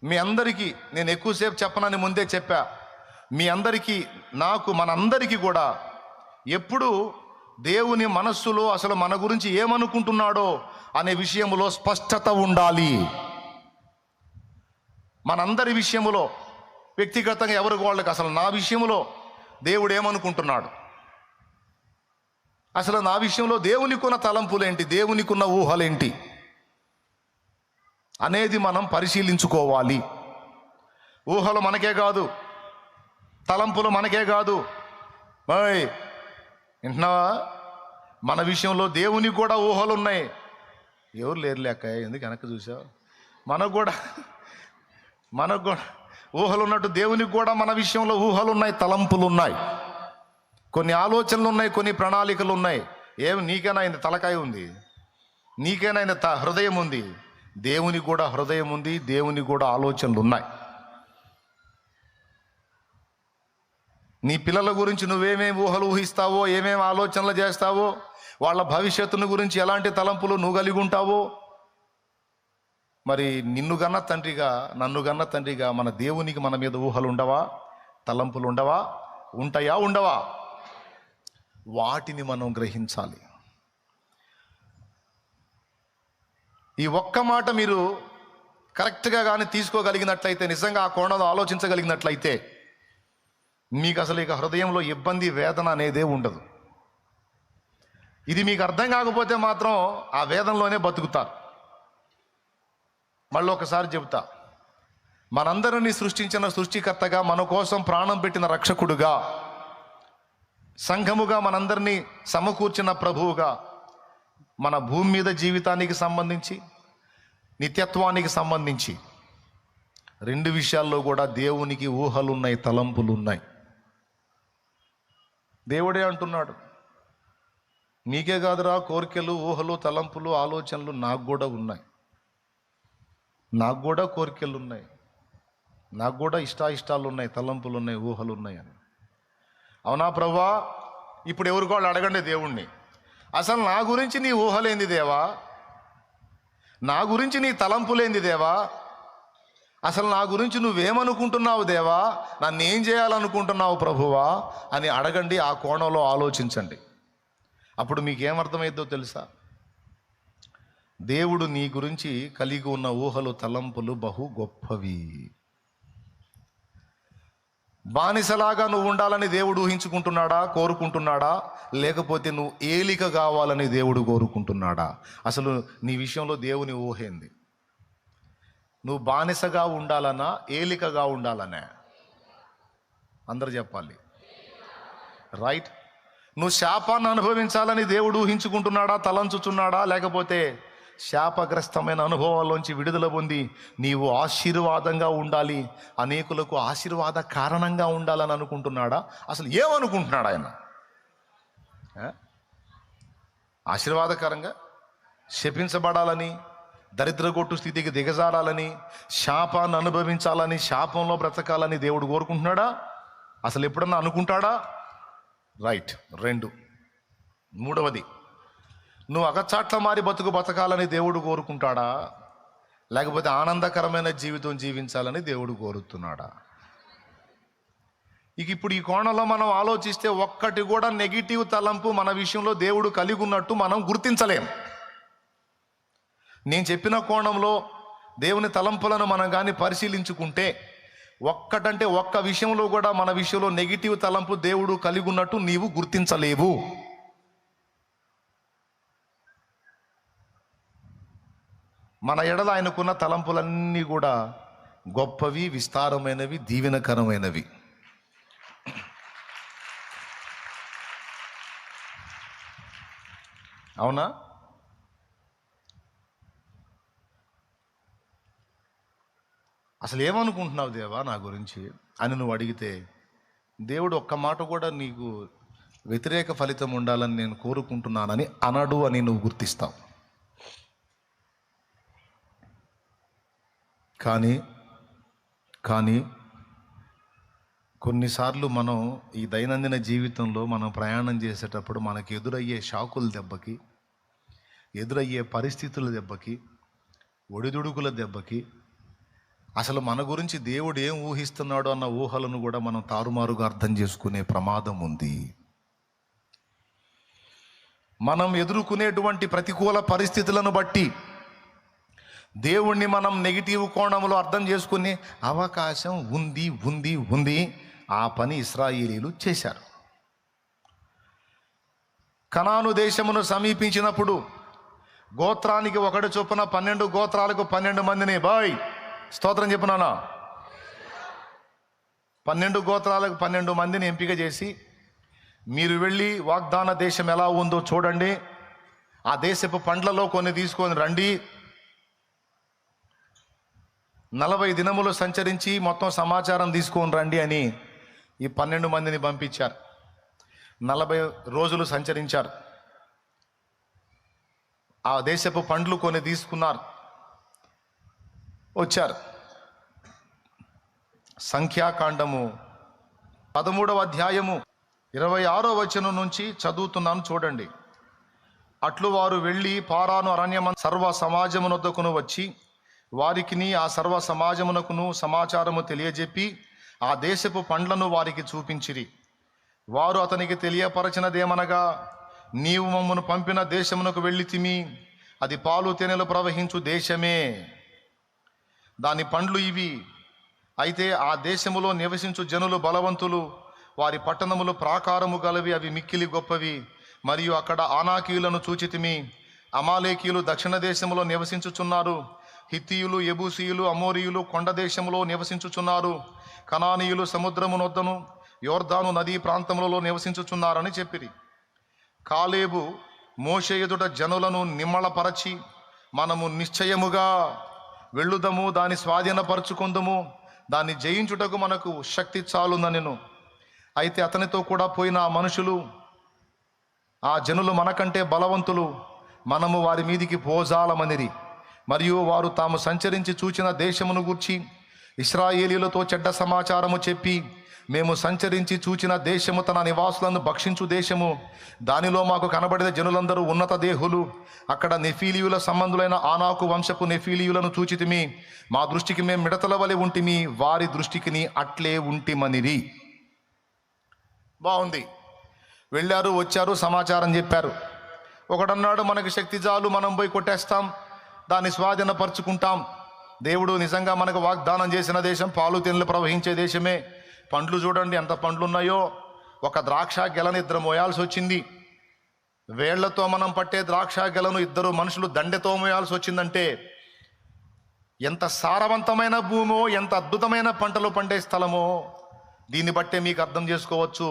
మీ అందరికీ నేను ఎక్కువసేపు చెప్పనని ముందే చెప్పా. మీ అందరికీ, నాకు, మనందరికీ కూడా ఎప్పుడు దేవుని మనస్సులో అసలు మన గురించి ఏమనుకుంటున్నాడో అనే విషయంలో స్పష్టత ఉండాలి. మనందరి విషయములో, వ్యక్తిగతంగా ఎవరికి వాళ్ళకి, అసలు నా విషయంలో దేవుడు ఏమనుకుంటున్నాడు, అసలు నా విషయంలో దేవునికున్న తలంపులేంటి, దేవునికున్న ఊహలేంటి అనేది మనం పరిశీలించుకోవాలి. ఊహలు మనకే కాదు, తలంపులు మనకే కాదు. వింటున్నావా? మన విషయంలో దేవునికి కూడా ఊహలు ఉన్నాయి. ఎవరు లేరు లేక ఎందుకు వెనక్కి చూసావు? మనకు కూడా ఊహలు ఉన్నట్టు దేవునికి కూడా మన విషయంలో ఊహలు ఉన్నాయి, తలంపులు ఉన్నాయి, కొన్ని ఆలోచనలు ఉన్నాయి, కొన్ని ప్రణాళికలు ఉన్నాయి. నీకైనా ఆయన తలకాయ ఉంది, నీకైనా ఆయన హృదయం ఉంది. దేవునికి కూడా హృదయం ఉంది, దేవునికి కూడా ఆలోచనలు ఉన్నాయి. నీ పిల్లల గురించి నువ్వేమేమి ఊహలు ఊహిస్తావో, ఏమేమి ఆలోచనలు చేస్తావో, వాళ్ళ భవిష్యత్తును గురించి ఎలాంటి తలంపులు నువ్వు కలిగి ఉంటావో, మరి నిన్ను గన్న తండ్రిగా, నన్ను గన్న తండ్రిగా మన దేవునికి మన మీద ఊహలు ఉండవా, తలంపులు ఉండవా? ఉంటాయా, ఉండవా? వాటిని మనం గ్రహించాలి. ఈ ఒక్క మాట మీరు కరెక్ట్గా కానీ తీసుకోగలిగినట్లయితే, నిజంగా ఆ కోణంలో ఆలోచించగలిగినట్లయితే, మీకు అసలు ఇక హృదయంలో ఇబ్బంది, వేదన అనేదే ఉండదు. ఇది మీకు అర్థం కాకపోతే మాత్రం ఆ వేదనలోనే బతుకుతారు. మళ్ళీ ఒకసారి చెబుతా, మనందరినీ సృష్టించిన సృష్టికర్తగా, మన కోసం ప్రాణం పెట్టిన రక్షకుడుగా, సంఘముగా మనందరినీ సమకూర్చిన ప్రభువుగా, మన భూమి మీద జీవితానికి సంబంధించి, నిత్యత్వానికి సంబంధించి రెండు విషయాల్లో కూడా దేవునికి ఊహలున్నాయి, తలంపులున్నాయి. దేవుడే అంటున్నాడు, నీకే కాదురా కోరికలు, ఊహలు, తలంపులు, ఆలోచనలు నాకు కూడా ఉన్నాయి, నాకు కూడా కోరికలు ఉన్నాయి, నాకు కూడా ఇష్టాలు ఉన్నాయి, తలంపులు ఉన్నాయి, ఊహలు ఉన్నాయి అని. అవునా ప్రభువా? ఇప్పుడు ఎవరికి వాళ్ళు అడగండి దేవుణ్ణి, అసలు నా గురించి నీ ఊహలేంది దేవా, నా గురించి నీ తలంపులేంది దేవా, అసలు నా గురించి నువ్వేమనుకుంటున్నావు దేవా, నన్ను ఏం చేయాలనుకుంటున్నావు ప్రభువా అని అడగండి. ఆ కోణంలో ఆలోచించండి. అప్పుడు మీకేమర్థమైద్దో తెలుసా? దేవుడు నీ గురించి కలిగి ఉన్న ఊహలు, తలంపులు బహు గొప్పవి. బానిసలాగా నువ్వు ఉండాలని దేవుడు ఊహించుకుంటున్నాడా, కోరుకుంటున్నాడా? లేకపోతే నువ్వు ఏలిక కావాలని దేవుడు కోరుకుంటున్నాడా? అసలు నీ విషయంలో దేవుని ఊహేంది? నువ్వు బానిసగా ఉండాలనా, ఏలికగా ఉండాలనే? అందరు చెప్పాలి. రైట్. నువ్వు శాపాన్ని అనుభవించాలని దేవుడు ఊహించుకుంటున్నాడా, తలంచుచున్నాడా? లేకపోతే శాపగ్రస్తమైన అనుభవాల్లోంచి విడుదల పొంది నీవు ఆశీర్వాదంగా ఉండాలి, అనేకులకు ఆశీర్వాద కారణంగా ఉండాలని అనుకుంటున్నాడా? అసలు ఏమనుకుంటున్నాడు ఆయన? ఆశీర్వాదకరంగా శపించబడాలని, దరిద్రగొట్టు స్థితికి దిగజారాలని, శాపాన్ని అనుభవించాలని, శాపంలో బ్రతకాలని దేవుడు కోరుకుంటున్నాడా? అసలు ఎప్పుడన్నా అనుకుంటాడా? రైట్. 2. మూడవది, నువ్వు అగచాట్ల మారి బతకాలని దేవుడు కోరుకుంటాడా? లేకపోతే ఆనందకరమైన జీవితం జీవించాలని దేవుడు కోరుతున్నాడా? ఇక ఇప్పుడు ఈ కోణంలో మనం ఆలోచిస్తే ఒక్కటి కూడా నెగిటివ్ తలంపు మన విషయంలో దేవుడు కలిగి ఉన్నట్టు మనం గుర్తించలేం. నేను చెప్పిన కోణంలో దేవుని తలంపులను మనం కానీ పరిశీలించుకుంటే, ఒక్కటంటే ఒక్క విషయంలో కూడా మన విషయంలో నెగిటివ్ తలంపు దేవుడు కలిగి ఉన్నట్టు నీవు గుర్తించలేవు. మన ఎడల ఆయనకున్న తలంపులన్నీ కూడా గొప్పవి, విస్తారమైనవి, దీవెనకరమైనవి. అవునా? అసలు ఏమనుకుంటున్నావు దేవా నా గురించి అని నువ్వు అడిగితే, దేవుడు ఒక్క మాట కూడా నీకు వ్యతిరేక ఫలితం ఉండాలని నేను కోరుకుంటున్నానని అనడు అని నువ్వు గుర్తిస్తావు. కానీ కొన్నిసార్లు మనం ఈ దైనందిన జీవితంలో మనం ప్రయాణం చేసేటప్పుడు మనకు ఎదురయ్యే షాకుల దెబ్బకి, ఎదురయ్యే పరిస్థితుల దెబ్బకి, ఒడిదుడుకుల దెబ్బకి అసలు మన గురించి దేవుడు ఏం ఊహిస్తున్నాడో అన్న ఊహలను కూడా మనం తారుమారుగా అర్థం చేసుకునే ప్రమాదం ఉంది. మనం ఎదుర్కొనేటువంటి ప్రతికూల పరిస్థితులను బట్టి దేవుణ్ణి మనం నెగిటివ్ కోణంలో అర్థం చేసుకునే అవకాశం ఉంది. ఆ పని ఇశ్రాయేలీలు చేశారు. కనాను దేశమును సమీపించినప్పుడు గోత్రానికి ఒకటి చొప్పున 12 గోత్రాలకు 12 మందిని స్తోత్రం చెప్పునానా 12 గోత్రాలకు 12 మందిని ఎంపిక చేసి, మీరు వెళ్ళి వాగ్దాన దేశం ఎలా ఉందో చూడండి, ఆ దేశపు పండ్లలో కొన్ని తీసుకొని రండి, 40 దినములు సంచరించి మొత్తం సమాచారం తీసుకొని రండి అని ఈ 12 మందిని పంపించారు. 40 రోజులు సంచరించారు. ఆ దేశపు పండ్లు కొన్ని తీసుకున్నారు. వచ్చారు. సంఖ్యాకాండము 13వ అధ్యాయము 26వ వచనం నుంచి చదువుతున్నాను, చూడండి. అట్లు వారు వెళ్ళి పారాను అరణ్యమ సర్వ సమాజమునొద్దకును వచ్చి వారికిని ఆ సర్వ సమాజమునకును సమాచారము తెలియజెప్పి ఆ దేశపు పండ్లను వారికి చూపించిరి. వారు అతనికి తెలియపరచినదేమనగా, నీవు మమ్మను పంపిన దేశమునకు వెళ్ళితిమి, అది పాలు తేనెలు ప్రవహించు దేశమే, దాని పండ్లు ఇవి. అయితే ఆ దేశములో నివసించు జనులు బలవంతులు, వారి పట్టణములు ప్రాకారము గలవి, అవి మిక్కిలి గొప్పవి. మరియు అక్కడ ఆనాకీయులను చూచితిమి. అమాలేకీయులు దక్షిణ దేశములో నివసించుచున్నారు. హిత్తీయులు, యెబూసీయులు, అమోరీయులు కొండ దేశములో నివసించుచున్నారు. కనానీయులు సముద్రమునొద్దను యోర్దాను నదీ ప్రాంతములలో నివసించుచున్నారని చెప్పిరి. కాలేబు మోషే ఎదుట జనులను నిమ్మళపరచి, మనము నిశ్చయముగా వెళ్ళుదము, దాని స్వాధీనపరచుకుందుము, దాన్ని జయించుటకు మనకు శక్తి చాలుననెను. అయితే అతనితో కూడా పోయిన ఆ మనుషులు, ఆ జనులు మనకంటే బలవంతులు, మనము వారి మీదికి పోజాలమనిరి. మరియు వారు తాము సంచరించి చూచిన దేశమును గూర్చి ఇశ్రాయేలీయులతో చెడ్డ సమాచారము చెప్పి, మేము సంచరించి చూచిన దేశము తన నివాసులను భక్షించు దేశము, దానిలో మాకు కనబడిన జనులందరూ ఉన్నత దేహులు. అక్కడ నెఫీలీయుల సంబంధులైన ఆనాకు వంశపు నెఫీలీయులను చూచితిమి. మా దృష్టికి మేము మిడతల వలె ఉంటిమి, వారి దృష్టికి అట్లే ఉంటిమనిరి. బాగుంది. వెళ్ళారు, వచ్చారు, సమాచారం చెప్పారు. ఒకడన్నాడు, మనకి శక్తి చాలు, మనం పోయి కొట్టేస్తాం, దాన్ని స్వాధీనపరుచుకుంటాం. దేవుడు నిజంగా మనకు వాగ్దానం చేసిన దేశం పాలు తేనెలు ప్రవహించే దేశమే. పండ్లు చూడండి ఎంత పండ్లు ఉన్నాయో. ఒక ద్రాక్ష గెలను ఇద్దరు మోయాల్సి వచ్చింది. వేళ్లతో మనం పట్టే ద్రాక్ష గెలను ఇద్దరు మనుషులు దండెతో మోయాల్సి వచ్చిందంటే ఎంత సారవంతమైన భూమో, ఎంత అద్భుతమైన పంటలు పండే స్థలమో దీన్ని బట్టే మీకు అర్థం చేసుకోవచ్చు.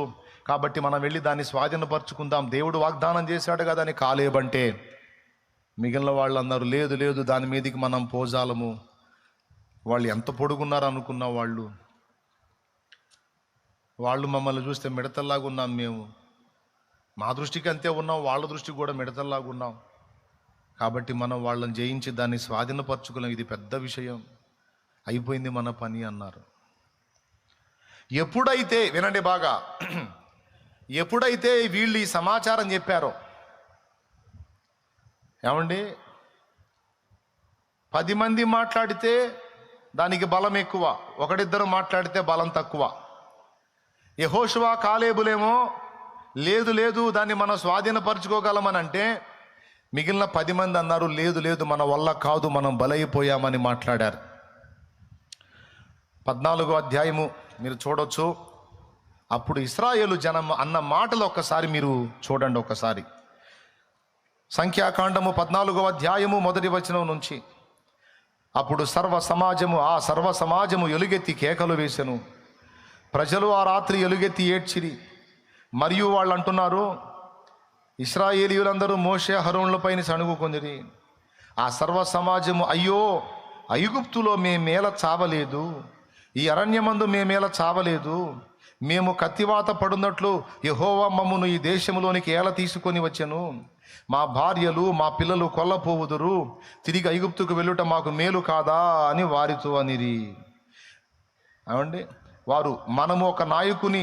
కాబట్టి మనం వెళ్ళి దాన్ని స్వాధీనపరుచుకుందాం, దేవుడు వాగ్దానం చేశాడు కదా అని కాలేబంటే, మిగిలిన వాళ్ళు అన్నారు, లేదు లేదు, దాని మీదకి మనం పోజాలము. వాళ్ళు ఎంత పొడుగున్నారు అనుకున్న వాళ్ళు మమ్మల్ని చూస్తే మిడతల్లాగా ఉన్నాం, మేము మా దృష్టికి అంతే ఉన్నాం, వాళ్ళ దృష్టికి కూడా మిడతల్లాగా ఉన్నాం. కాబట్టి మనం వాళ్ళని జయించి దాన్ని స్వాధీనపరచుకోలేం, ఇది పెద్ద విషయం, అయిపోయింది మన పని అన్నారు. ఎప్పుడైతే, వినండి బాగా, ఎప్పుడైతే వీళ్ళు ఈ సమాచారం చెప్పారో, ఏమండి, 10 మంది మాట్లాడితే దానికి బలం ఎక్కువ, ఒకడిద్దరు మాట్లాడితే బలం తక్కువ. యెహోషువ కాలేబులేమో లేదు లేదు దాన్ని మనం స్వాధీనపరచుకోగలమని అంటే, మిగిలిన 10 మంది అన్నారు, లేదు లేదు మన వల్ల కాదు, మనం బలైపోయామని మాట్లాడారు. 14వ అధ్యాయము మీరు చూడొచ్చు. అప్పుడు ఇశ్రాయేలు జనం అన్న మాటలు ఒక్కసారి మీరు చూడండి. ఒకసారి సంఖ్యాకాండము 14వ అధ్యాయము 1వ వచనం నుంచి. అప్పుడు సర్వ సమాజము ఎలుగెత్తి కేకలు వేసెను. ప్రజలు ఆ రాత్రి ఎలుగెత్తి ఏడ్చిరి. మరియు వాళ్ళు అంటున్నారు, ఇశ్రాయేలీయులందరూ మోషే అహరోనులపైన సణుగుకొందిరి. ఆ సర్వ సమాజము, అయ్యో, ఐగుప్తులో మేమేల చావలేదు, ఈ అరణ్యమందు మేమేల చావలేదు, మేము కత్తివాత పడున్నట్లు యెహోవా మమ్మును ఈ దేశంలోనికి ఏల తీసుకొని వచ్చెను, మా భార్యలు మా పిల్లలు కొల్లపోవుదురు, తిరిగి ఐగుప్తుకు వెళ్ళుట మాకు మేలు కాదా అని వారితో అనిరి. అవండి, వారు మనము ఒక నాయకుని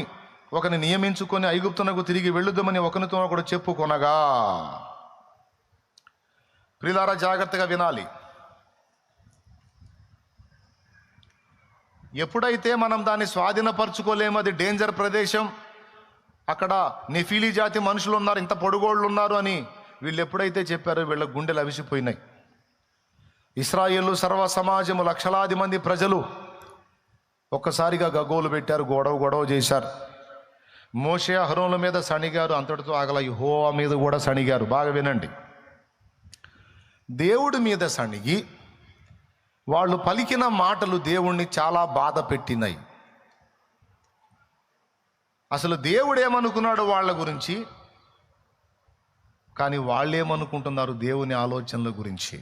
ఒకని నియమించుకొని ఐగుప్తునకు తిరిగి వెళ్ళుదామని ఒకరితో ఒకడు చెప్పుకొనగా. ప్రియులారా, జాగ్రత్తగా వినాలి. ఎప్పుడైతే మనం దాన్ని స్వాధీనపరచుకోలేము, అది డేంజర్ ప్రదేశం, అక్కడ నెఫీలీ జాతి మనుషులు ఉన్నారు, ఇంత పొడుగోళ్ళు ఉన్నారు అని వీళ్ళు ఎప్పుడైతే చెప్పారో వీళ్ళ గుండెలు అవిసిపోయినాయి. ఇశ్రాయేలు సర్వ సమాజము, లక్షలాది మంది ప్రజలు ఒక్కసారిగా గగ్గోలు పెట్టారు, గొడవ చేశారు. మోషే అహరోనుల మీద సణిగారు, అంతటితో ఆగల, యెహోవా మీద కూడా సణిగారు. బాగా వినండి. దేవుడి మీద సణిగి వాళ్ళు పలికిన మాటలు దేవుణ్ణి చాలా బాధ పెట్టినాయి. అసలు దేవుడు ఏమనుకున్నాడు వాళ్ళ గురించి, కానీ వాళ్ళు ఏమనుకుంటున్నారు దేవుని ఆలోచనల గురించి.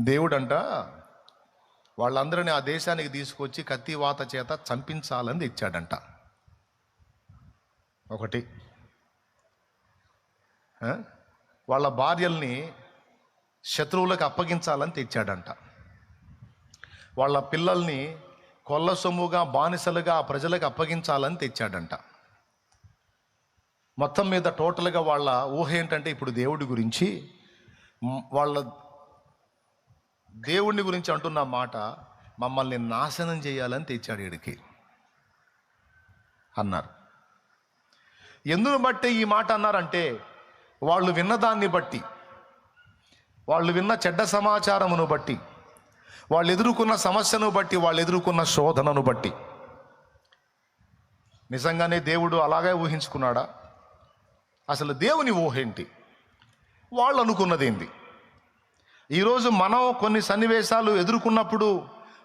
దేవుడంట వాళ్ళందరినీ ఆ దేశానికి తీసుకొచ్చి కత్తివాత చేత చంపించాలని తెచ్చాడంట. ఒకటి, వాళ్ళ భార్యల్ని శత్రువులకు అప్పగించాలని తెచ్చాడంట. వాళ్ళ పిల్లల్ని కొల్ల సొమ్ముగా బానిసలుగా ఆ ప్రజలకు అప్పగించాలని తెచ్చాడంట. మొత్తం మీద టోటల్గా వాళ్ళ ఊహ ఏంటంటే ఇప్పుడు దేవుడి గురించి, వాళ్ళ దేవుడిని గురించి అంటున్న మాట, మమ్మల్ని నాశనం చేయాలని తెచ్చాడు వీడికి అన్నారు. ఎందును బట్టి ఈ మాట అన్నారంటే, వాళ్ళు విన్నదాన్ని బట్టి, వాళ్ళు విన్న చెడ్డ సమాచారమును బట్టి, వాళ్ళు ఎదుర్కొన్న సమస్యను బట్టి, వాళ్ళు ఎదుర్కొన్న శోధనను బట్టి. నిజంగానే దేవుడు అలాగే ఊహించుకున్నాడా? అసలు దేవుని ఊహ ఏంటి? వాళ్ళు అనుకున్నది ఏంటి? ఈరోజు మనం కొన్ని సన్నివేశాలు ఎదుర్కొన్నప్పుడు,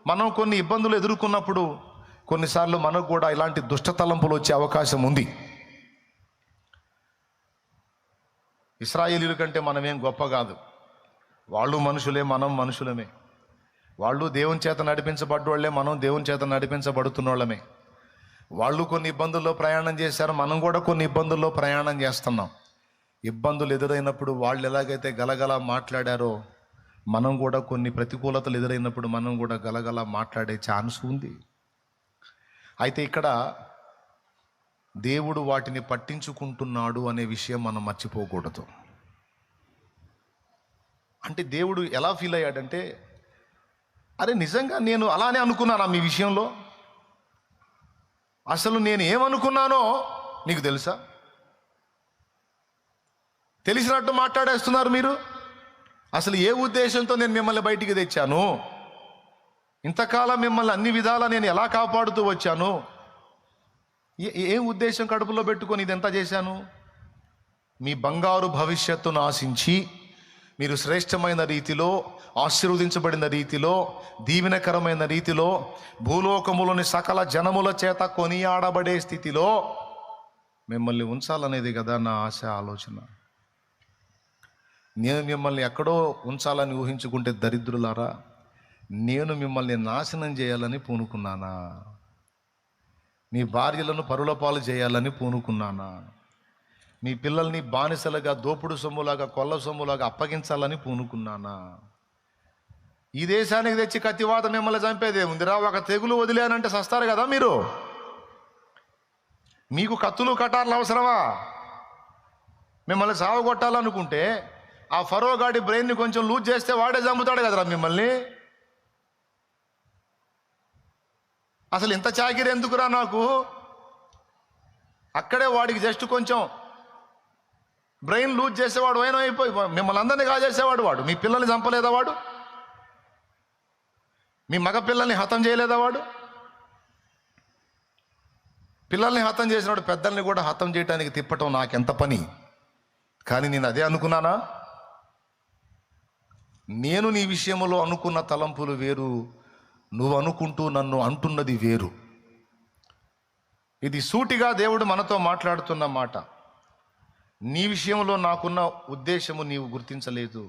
మనం కొన్ని ఇబ్బందులు ఎదుర్కొన్నప్పుడు, కొన్నిసార్లు మనకు కూడా ఇలాంటి దుష్ట తలంపులు వచ్చే అవకాశం ఉంది. ఇశ్రాయేలీయుల కంటే మనమేం గొప్ప కాదు. వాళ్ళు మనుషులే, మనం మనుషులమే. వాళ్ళు దేవుని చేత నడిపించబడ్డోళ్లే, మనం దేవుని చేత నడిపించబడుతున్నోళ్ళమే. వాళ్ళు కొన్ని ఇబ్బందుల్లో ప్రయాణం చేశారు, మనం కూడా కొన్ని ఇబ్బందుల్లో ప్రయాణం చేస్తున్నాం. ఇబ్బందులు ఎదురైనప్పుడు వాళ్ళు ఎలాగైతే గలగల మాట్లాడారో, మనం కూడా కొన్ని ప్రతికూలతలు ఎదురైనప్పుడు మనం కూడా గలగల మాట్లాడే ఛాన్స్ ఉంది. అయితే ఇక్కడ దేవుడు వాటిని పట్టించుకుంటున్నాడు అనే విషయం మనం మర్చిపోకూడదు. అంటే దేవుడు ఎలా ఫీల్ అయ్యాడంటే, అరే నిజంగా నేను అలానే అనుకున్నానా మీ విషయంలో? అసలు నేను ఏమనుకున్నానో నీకు తెలుసా? తెలిసినట్టు మాట్లాడేస్తున్నారు మీరు. అసలు ఏ ఉద్దేశంతో నేను మిమ్మల్ని బయటికి తెచ్చాను? ఇంతకాలం మిమ్మల్ని అన్ని విధాలా నేను ఎలా కాపాడుతూ వచ్చాను? ఏం ఉద్దేశం కడుపులో పెట్టుకొని ఇదంతా చేశాను? మీ బంగారు భవిష్యత్తును ఆశించి, మీరు శ్రేష్టమైన రీతిలో, ఆశీర్వదించబడిన రీతిలో, దీవెనకరమైన రీతిలో, భూలోకములోని సకల జనముల చేత కొనియాడబడే స్థితిలో మిమ్మల్ని ఉంచాలనేది కదా నా ఆశ, ఆలోచన. నేను మిమ్మల్ని ఎక్కడో ఉంచాలని ఊహించుకుంటే దరిద్రులారా, నేను మిమ్మల్ని నాశనం చేయాలని పూనుకున్నానా? మీ భార్యలను పరుల పాలు చేయాలని పూనుకున్నానా? మీ పిల్లల్ని బానిసలుగా, దోపుడు సొమ్ములాగా, కొల్ల సొమ్ములాగా అప్పగించాలని పూనుకున్నానా? ఈ దేశానికి తెచ్చి కత్తివాత మిమ్మల్ని చంపేదే ఉందిరా. ఒక తెగులు వదిలేనంటే సస్తారు కదా మీరు. మీకు కత్తులు కటార్లు అవసరమా? మిమ్మల్ని సావగొట్టాలనుకుంటే ఆ ఫరో గాడి బ్రెయిన్ని కొంచెం లూజ్ చేస్తే వాడే చంపుతాడు కదరా మిమ్మల్ని. అసలు ఇంత చాకిరి ఎందుకురా నాకు? అక్కడే వాడికి జస్ట్ కొంచెం బ్రెయిన్ లూజ్ చేసేవాడు అయినా అయిపోయి మిమ్మల్ని అందరినీ కాజేసేవాడు వాడు. మీ పిల్లల్ని చంపలేదా వాడు? మీ మగ పిల్లల్ని హతం చేయలేదా వాడు? పిల్లల్ని హతం చేసినాడు, పెద్దల్ని కూడా హతం చేయడానికి తిప్పటం నాకెంత పని. కానీ నేను అదే అనుకున్నానా? నేను నీ విషయంలో అనుకున్న తలంపులు వేరు, నువ్వు అనుకుంటూ నన్ను అంటున్నది వేరు. ఇది సూటిగా దేవుడు మనతో మాట్లాడుతున్న మాట. నీ విషయంలో నాకున్న ఉద్దేశము నీవు గుర్తించలేదు.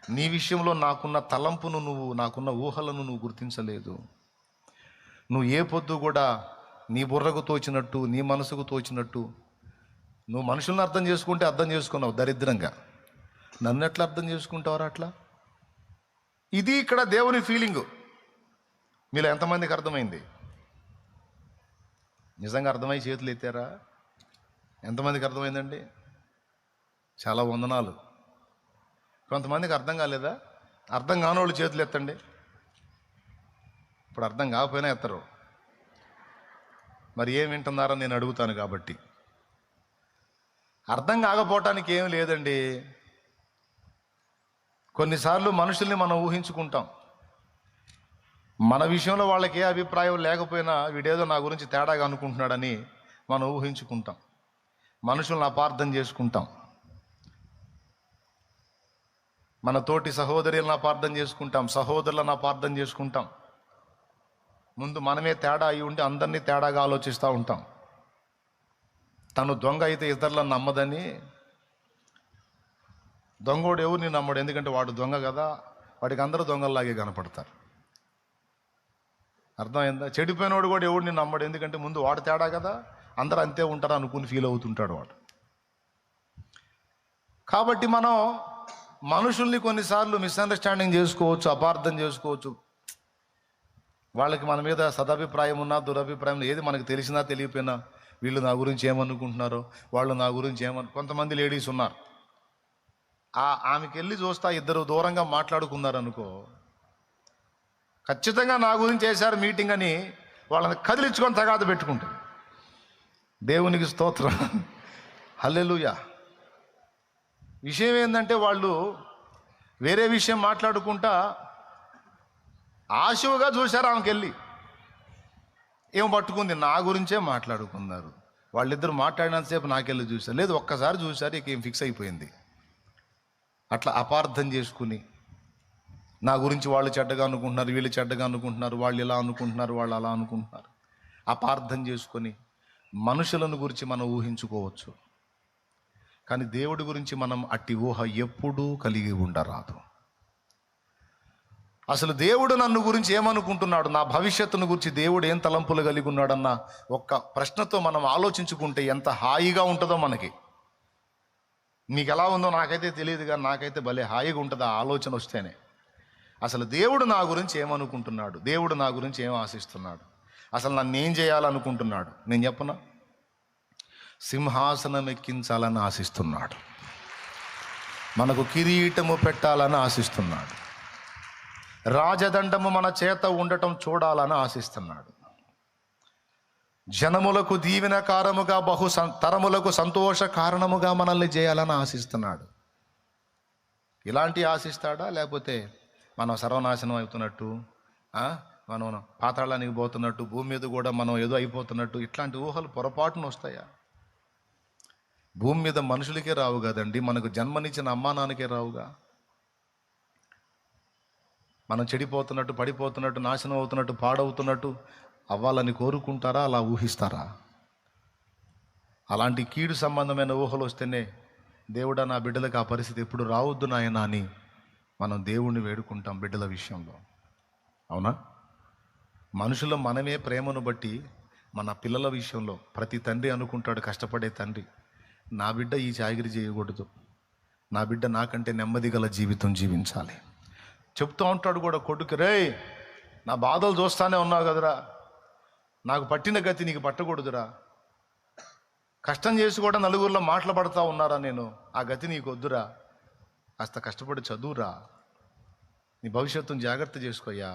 నీ విషయంలో నాకున్న తలంపును నువ్వు, నాకున్న ఊహలను నువ్వు గుర్తించలేదు. నువ్వు ఏ పొద్దు కూడా నీ బుర్రకు తోచినట్టు, నీ మనసుకు తోచినట్టు నువ్వు మనుషులను అర్థం చేసుకుంటే అర్థం చేసుకున్నావు దరిద్రంగా. నన్ను ఎట్లా అర్థం చేసుకుంటావురా అట్లా? ఇది ఇక్కడ దేవుని ఫీలింగు. మీలో ఎంతమందికి అర్థమైంది? నిజంగా అర్థమై చేతులు ఎత్తారా? ఎంతమందికి అర్థమైందండి? చాలా వందనాలు. కొంతమందికి అర్థం కాలేదా? అర్థం కానోళ్ళు చేతులు ఎత్తండి. ఇప్పుడు అర్థం కాకపోయినా ఎత్తరు. మరి ఏం వింటున్నారని నేను అడుగుతాను కాబట్టి. అర్థం కాకపోవటానికి ఏం లేదండి. కొన్నిసార్లు మనుషుల్ని మనం ఊహించుకుంటాం. మన విషయంలో వాళ్ళకి ఏ అభిప్రాయం లేకపోయినా వీడేదో నా గురించి తేడాగా అనుకుంటున్నాడని మనం ఊహించుకుంటాం. మనుషులను అపార్థం చేసుకుంటాం. మన తోటి సహోదరులను అపార్థం చేసుకుంటాం, సహోదరులను అపార్థం చేసుకుంటాం. ముందు మనమే తేడా అయి ఉండి అందరినీ తేడాగా ఆలోచిస్తూ ఉంటాం. తను దొంగ అయితే ఇతరులను నమ్మదని, దొంగోడు ఎవరిని నమ్మడు, ఎందుకంటే వాడు దొంగ కదా, వాడికి అందరూ దొంగల్లాగే కనపడతారు. అర్థమైందా? చెడిపోయినోడు కూడా ఎవడిని నమ్మడు, ఎందుకంటే ముందు వాడు తేడా కదా, అందరూ అంతే ఉంటారు అనుకుని ఫీల్ అవుతుంటాడు వాడు. కాబట్టి మనం మనుషుల్ని కొన్నిసార్లు మిస్అండర్స్టాండింగ్ చేసుకోవచ్చు, అపార్థం చేసుకోవచ్చు. వాళ్ళకి మన మీద సదభిప్రాయం ఉన్నా దురభిప్రాయం ఏది మనకు తెలిసినా తెలియపోయినా వీళ్ళు నా గురించి ఏమనుకుంటున్నారో, వాళ్ళు నా గురించి కొంతమంది లేడీస్ ఉన్నారు, ఆమెకి వెళ్ళి చూస్తా ఇద్దరు దూరంగా మాట్లాడుకున్నారనుకో, ఖచ్చితంగా నా గురించి చేశారు మీటింగ్ అని వాళ్ళని కదిలించుకొని తగాద పెట్టుకుంటారు. దేవునికి స్తోత్రం, హల్లెలూయా. విషయం ఏంటంటే వాళ్ళు వేరే విషయం మాట్లాడుకుంటా ఆశువుగా చూశారు ఆమెకి వెళ్ళి, ఏం పట్టుకుంది, నా గురించే మాట్లాడుకున్నారు. వాళ్ళిద్దరు మాట్లాడినంతసేపు నాకెళ్ళి చూశారు, లేదు ఒక్కసారి చూశారు, ఇక ఏం ఫిక్స్ అయిపోయింది. అట్లా అపార్థం చేసుకుని నా గురించి వాళ్ళు చెడ్డగా అనుకుంటున్నారు, వీళ్ళు చెడ్డగా అనుకుంటున్నారు, వాళ్ళు ఇలా అనుకుంటున్నారు, వాళ్ళు అలా అనుకుంటున్నారు. అపార్థం చేసుకొని మనుషులను గురించి మనం ఊహించుకోవచ్చు, కానీ దేవుడి గురించి మనం అట్టి ఊహ ఎప్పుడూ కలిగి ఉండరాదు. అసలు దేవుడు నన్ను గురించి ఏమనుకుంటున్నాడు, నా భవిష్యత్తును గురించి దేవుడు ఏం తలంపులు కలిగి ఉన్నాడన్న ఒక్క ప్రశ్నతో మనం ఆలోచించుకుంటే ఎంత హాయిగా ఉంటుందో మనకి. మీకు ఎలా ఉందో నాకైతే తెలియదు, కానీ నాకైతే భలే హాయిగా ఉంటుంది ఆ ఆలోచన వస్తేనే. అసలు దేవుడు నా గురించి ఏమనుకుంటున్నాడు, దేవుడు నా గురించి ఏం ఆశిస్తున్నాడు, అసలు నన్ను ఏం చేయాలనుకుంటున్నాడు, నేను చెప్పనా, సింహాసనం ఎక్కించాలని ఆశిస్తున్నాడు, మనకు కిరీటము పెట్టాలని ఆశిస్తున్నాడు, రాజదండము మన చేత ఉండటం చూడాలని ఆశిస్తున్నాడు, జనములకు దీవెనకారముగా తరములకు సంతోష కారణముగా మనల్ని చేయాలని ఆశిస్తున్నాడు. ఇలాంటి ఆశిస్తాడా, లేకపోతే మనం సర్వనాశనం అవుతున్నట్టు, మనం పాతాళానికి పోతున్నట్టు, భూమి మీద కూడా మనం ఏదో అయిపోతున్నట్టు, ఇట్లాంటి ఊహలు పొరపాటున వస్తాయా? భూమి మీద మనుషులకే రావు కదండి, మనకు జన్మనిచ్చిన అమ్మా నాన్నకే రావుగా. మనం చెడిపోతున్నట్టు, పడిపోతున్నట్టు, నాశనం అవుతున్నట్టు, పాడవుతున్నట్టు అవ్వాలని కోరుకుంటారా, అలా ఊహిస్తారా? అలాంటి కీడు సంబంధమైన ఊహలు వస్తేనే దేవుడా నా బిడ్డలకు ఆ పరిస్థితి ఎప్పుడు రావద్దు నాయనా అని మనం దేవుణ్ణి వేడుకుంటాం బిడ్డల విషయంలో, అవునా? మనుషుల మనమే ప్రేమను బట్టి మన పిల్లల విషయంలో ప్రతి తండ్రి అనుకుంటాడు, కష్టపడే తండ్రి, నా బిడ్డ ఈ చాగిరి చేయకూడదు, నా బిడ్డ నాకంటే నెమ్మది గల జీవితం జీవించాలి. చెప్తూ ఉంటాడు కూడా కొడుకు, రే నా బాధలు చూస్తానే ఉన్నావు కదరా, నాకు పట్టిన గతి నీకు పట్టకూడదురా, కష్టం చేసి కూడా నలుగురిలో మాటలు పడతా ఉన్నారా, నేను ఆ గతి నీకు వద్దురా, కాస్త కష్టపడి చదువురా, నీ భవిష్యత్తును జాగ్రత్త చేసుకోయ్యా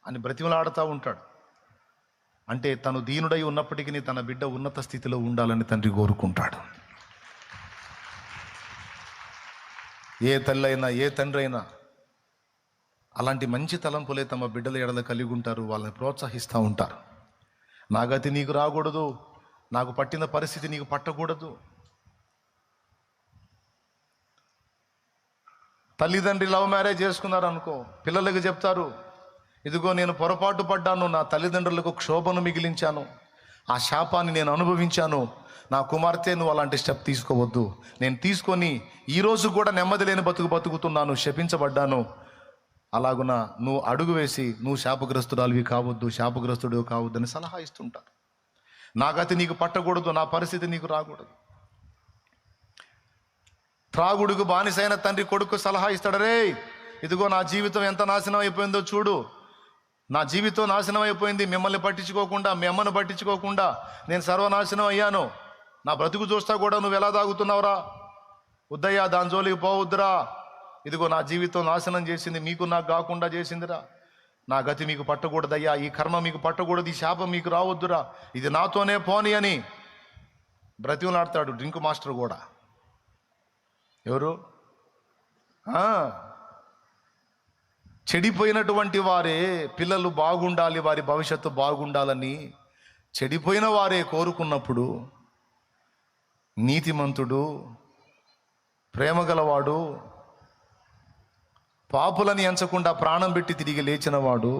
అని బ్రతిమలాడుతూ ఉంటాడు. అంటే తను దీనుడై ఉన్నప్పటికీ తన బిడ్డ ఉన్నత స్థితిలో ఉండాలని తండ్రి కోరుకుంటాడు. ఏ తల్లి అయినా ఏ తండ్రి అయినా అలాంటి మంచి తలంపులే తమ బిడ్డల ఎడల కలిగి ఉంటారు, వాళ్ళని ప్రోత్సహిస్తూ ఉంటారు. నా గతి నీకు రాకూడదు, నాకు పట్టిన పరిస్థితి నీకు పట్టకూడదు. తల్లిదండ్రి లవ్ మ్యారేజ్ చేసుకున్నారు అనుకో, పిల్లలకు చెప్తారు, ఇదిగో నేను పొరపాటు పడ్డాను, నా తల్లిదండ్రులకు క్షోభను మిగిలించాను, ఆ శాపాన్ని నేను అనుభవించాను, నా కుమార్తె నువ్వు అలాంటి స్టెప్ తీసుకోవద్దు, నేను తీసుకొని ఈరోజు కూడా నెమ్మది లేని బతుకుతున్నాను, శపించబడ్డాను, అలాగున నువ్వు అడుగు వేసి నువ్వు శాపగ్రస్తురాలివి కావద్దు, శాపగ్రస్తుడు కావద్దు అని సలహా ఇస్తుంటారు. నా గతి నీకు పట్టకూడదు, నా పరిస్థితి నీకు రాకూడదు. త్రాగుడుకు బానిసైన తండ్రి కొడుకు సలహా ఇస్తాడు, రే ఇదిగో నా జీవితం ఎంత నాశనం అయిపోయిందో చూడు, నా జీవితం నాశనం అయిపోయింది, మిమ్మల్ని పట్టించుకోకుండా, మీ అమ్మను పట్టించుకోకుండా నేను సర్వనాశనం అయ్యాను, నా బ్రతుకు చూస్తా కూడా నువ్వు ఎలా తాగుతున్నావురా, వద్దయ్యా దాని జోలికి పోవద్దురా, ఇదిగో నా జీవితం నాశనం చేసింది, మీకు నాకు కాకుండా చేసిందిరా, నా గతి మీకు పట్టకూడదయ్యా, ఈ కర్మ మీకు పట్టకూడదు, ఈ శాపం మీకు రావద్దురా, ఇది నాతోనే పోని అని బ్రతిమలాడతాడు డ్రింక్ మాస్టర్ కూడా. ఎవరు? చెడిపోయినటువంటి వారే పిల్లలు బాగుండాలి, వారి భవిష్యత్తు బాగుండాలని చెడిపోయిన వారే కోరుకున్నప్పుడు, నీతిమంతుడు, ప్రేమగలవాడు, పాపులని ఎంచకుండా ప్రాణం పెట్టి తిరిగి లేచినవాడు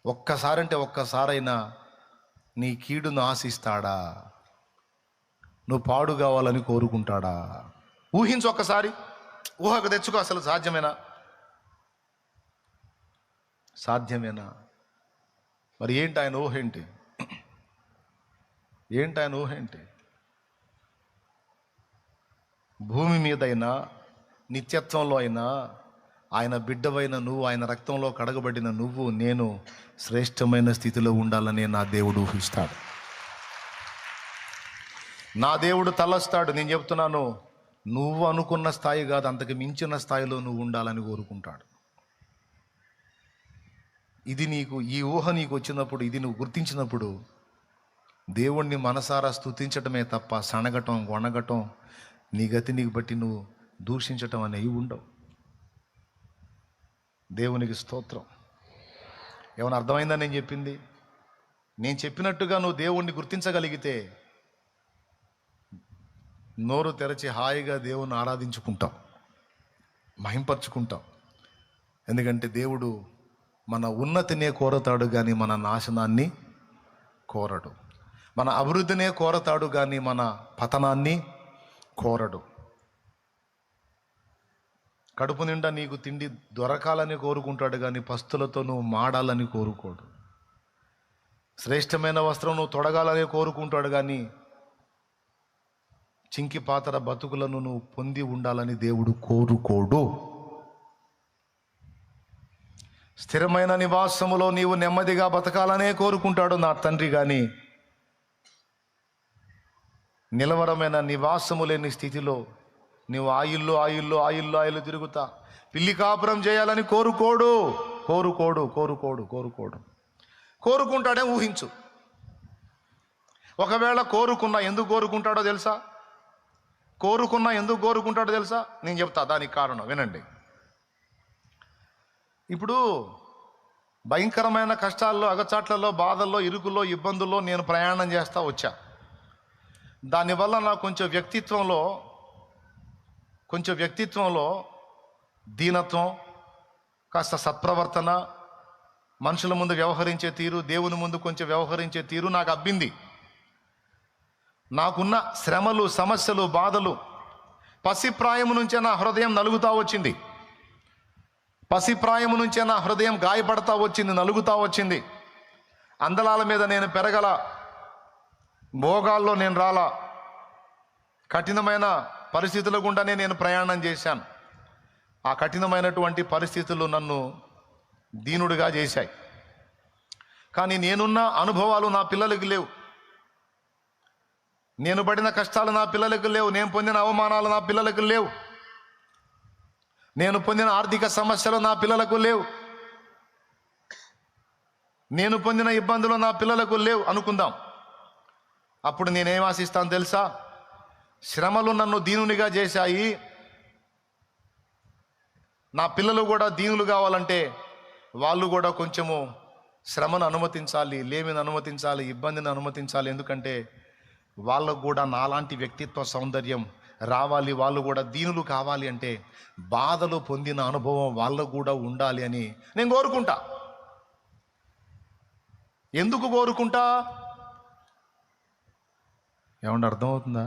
ఒక్కసారంటే ఒక్కసారైనా నీ కీడును ఆశిస్తాడా? నువ్వు పాడు కావాలని కోరుకుంటాడా? ఊహించు ఒక్కసారి, ఊహకు తెచ్చుకో. అసలు సాధ్యమేనా? మరి ఏంటి ఆయన ఊహ ఏంటి? ఆయన ఊహ ఏంటి? భూమి మీదైనా నిత్యత్వంలో అయినా ఆయన బిడ్డవైన నువ్వు, ఆయన రక్తంలో కడగబడిన నువ్వు, నేను శ్రేష్టమైన స్థితిలో ఉండాలని నా దేవుడు ఊహిస్తాడు. నా దేవుడు తలస్తాడు. నేను చెప్తున్నాను, నువ్వు అనుకున్న స్థాయి కాదు, అంతకు మించిన స్థాయిలో నువ్వు ఉండాలని కోరుకుంటాడు. ఇది నీకు, ఈ ఊహ నీకు వచ్చినప్పుడు, ఇది నువ్వు గుర్తించినప్పుడు దేవుణ్ణి మనసారా స్తుతించటమే తప్ప సనగటం, వణగటం, నీ గతి నీకు బట్టి నువ్వు దూషించటం అనేవి ఉండవు. దేవునికి స్తోత్రం. ఏమైనా అర్థమైందా నేను చెప్పింది? నేను చెప్పినట్టుగా నువ్వు దేవుణ్ణి గుర్తించగలిగితే నోరు తెరచి హాయిగా దేవుణ్ణి ఆరాధించుకుంటాం, మహింపరుచుకుంటాం. ఎందుకంటే దేవుడు మన ఉన్నతినే కోరతాడు కానీ మన నాశనాన్ని కోరడు. మన అభివృద్ధినే కోరతాడు కానీ మన పతనాన్ని కోరడు. కడుపు నిండా నీకు తిండి దొరకాలని కోరుకుంటాడు కానీ పస్తులతో నువ్వు మాడాలని కోరుకోడు. శ్రేష్టమైన వస్త్రం నువ్వు తొడగాలని కోరుకుంటాడు కానీ చింకి పాతర బతుకులను నువ్వు పొంది ఉండాలని దేవుడు కోరుకోడు. స్థిరమైన నివాసములో నీవు నెమ్మదిగా బతకాలనే కోరుకుంటాడు నా తండ్రి, కానీ నిలవరమైన నివాసము లేని స్థితిలో నీవు ఆయిల్లో ఆయిల్లో ఆయిల్లో ఆయిల్లో తిరుగుతా పిల్లి కాపురం చేయాలని కోరుకోడు. కోరుకోడు కోరుకోడు కోరుకోడు కోరుకుంటాడే ఊహించు. ఒకవేళ కోరుకున్నా ఎందుకు కోరుకుంటాడో తెలుసా? కోరుకున్నా ఎందుకు కోరుకుంటాడో తెలుసా? నేను చెప్తా దానికి కారణం, వినండి. ఇప్పుడు భయంకరమైన కష్టాల్లో, అగచాట్లలో, బాధల్లో, ఇరుకుల్లో, ఇబ్బందుల్లో నేను ప్రయాణం చేస్తా వచ్చా. దానివల్ల నాకు కొంచెం వ్యక్తిత్వంలో దీనత్వం, కాస్త సత్ప్రవర్తన, మనుషుల ముందు వ్యవహరించే తీరు, దేవుని ముందు కొంచెం వ్యవహరించే తీరు నాకు అబ్బింది. నాకున్న శ్రమలు, సమస్యలు, బాధలు పసిప్రాయము నుంచే నా హృదయం నలుగుతా వచ్చింది. పసిప్రాయము నుంచే నా హృదయం గాయపడతా వచ్చింది, నలుగుతా వచ్చింది. అందలాల మీద నేను పెరగల, భోగాల్లో నేను రాలా, కఠినమైన పరిస్థితుల గుండానే నేను ప్రయాణం చేశాను. ఆ కఠినమైనటువంటి పరిస్థితులు నన్ను దీనుడిగా చేశాయి. కానీ నేనున్న అనుభవాలు నా పిల్లలకి లేవు, నేను పడిన కష్టాలు నా పిల్లలకు లేవు, నేను పొందిన అవమానాలు నా పిల్లలకు లేవు, నేను పొందిన ఆర్థిక సమస్యలు నా పిల్లలకు లేవు, నేను పొందిన ఇబ్బందులు నా పిల్లలకు లేవు అనుకుందాం. అప్పుడు నేనేం ఆశిస్తాను తెలుసా? శ్రమలు నన్ను దీనునిగా చేశాయి, నా పిల్లలు కూడా దీనులు కావాలంటే వాళ్ళు కూడా కొంచెము శ్రమను అనుమతించాలి, లేమిని అనుమతించాలి, ఇబ్బందిని అనుమతించాలి. ఎందుకంటే వాళ్ళకు కూడా నాలాంటి వ్యక్తిత్వ సౌందర్యం రావాలి, వాళ్ళు కూడా దీనులు కావాలి అంటే బాధలు పొందిన అనుభవం వాళ్ళకు కూడా ఉండాలి అని నేను కోరుకుంటా. ఎందుకు కోరుకుంటా? ఏమన్నా అర్థమవుతుందా?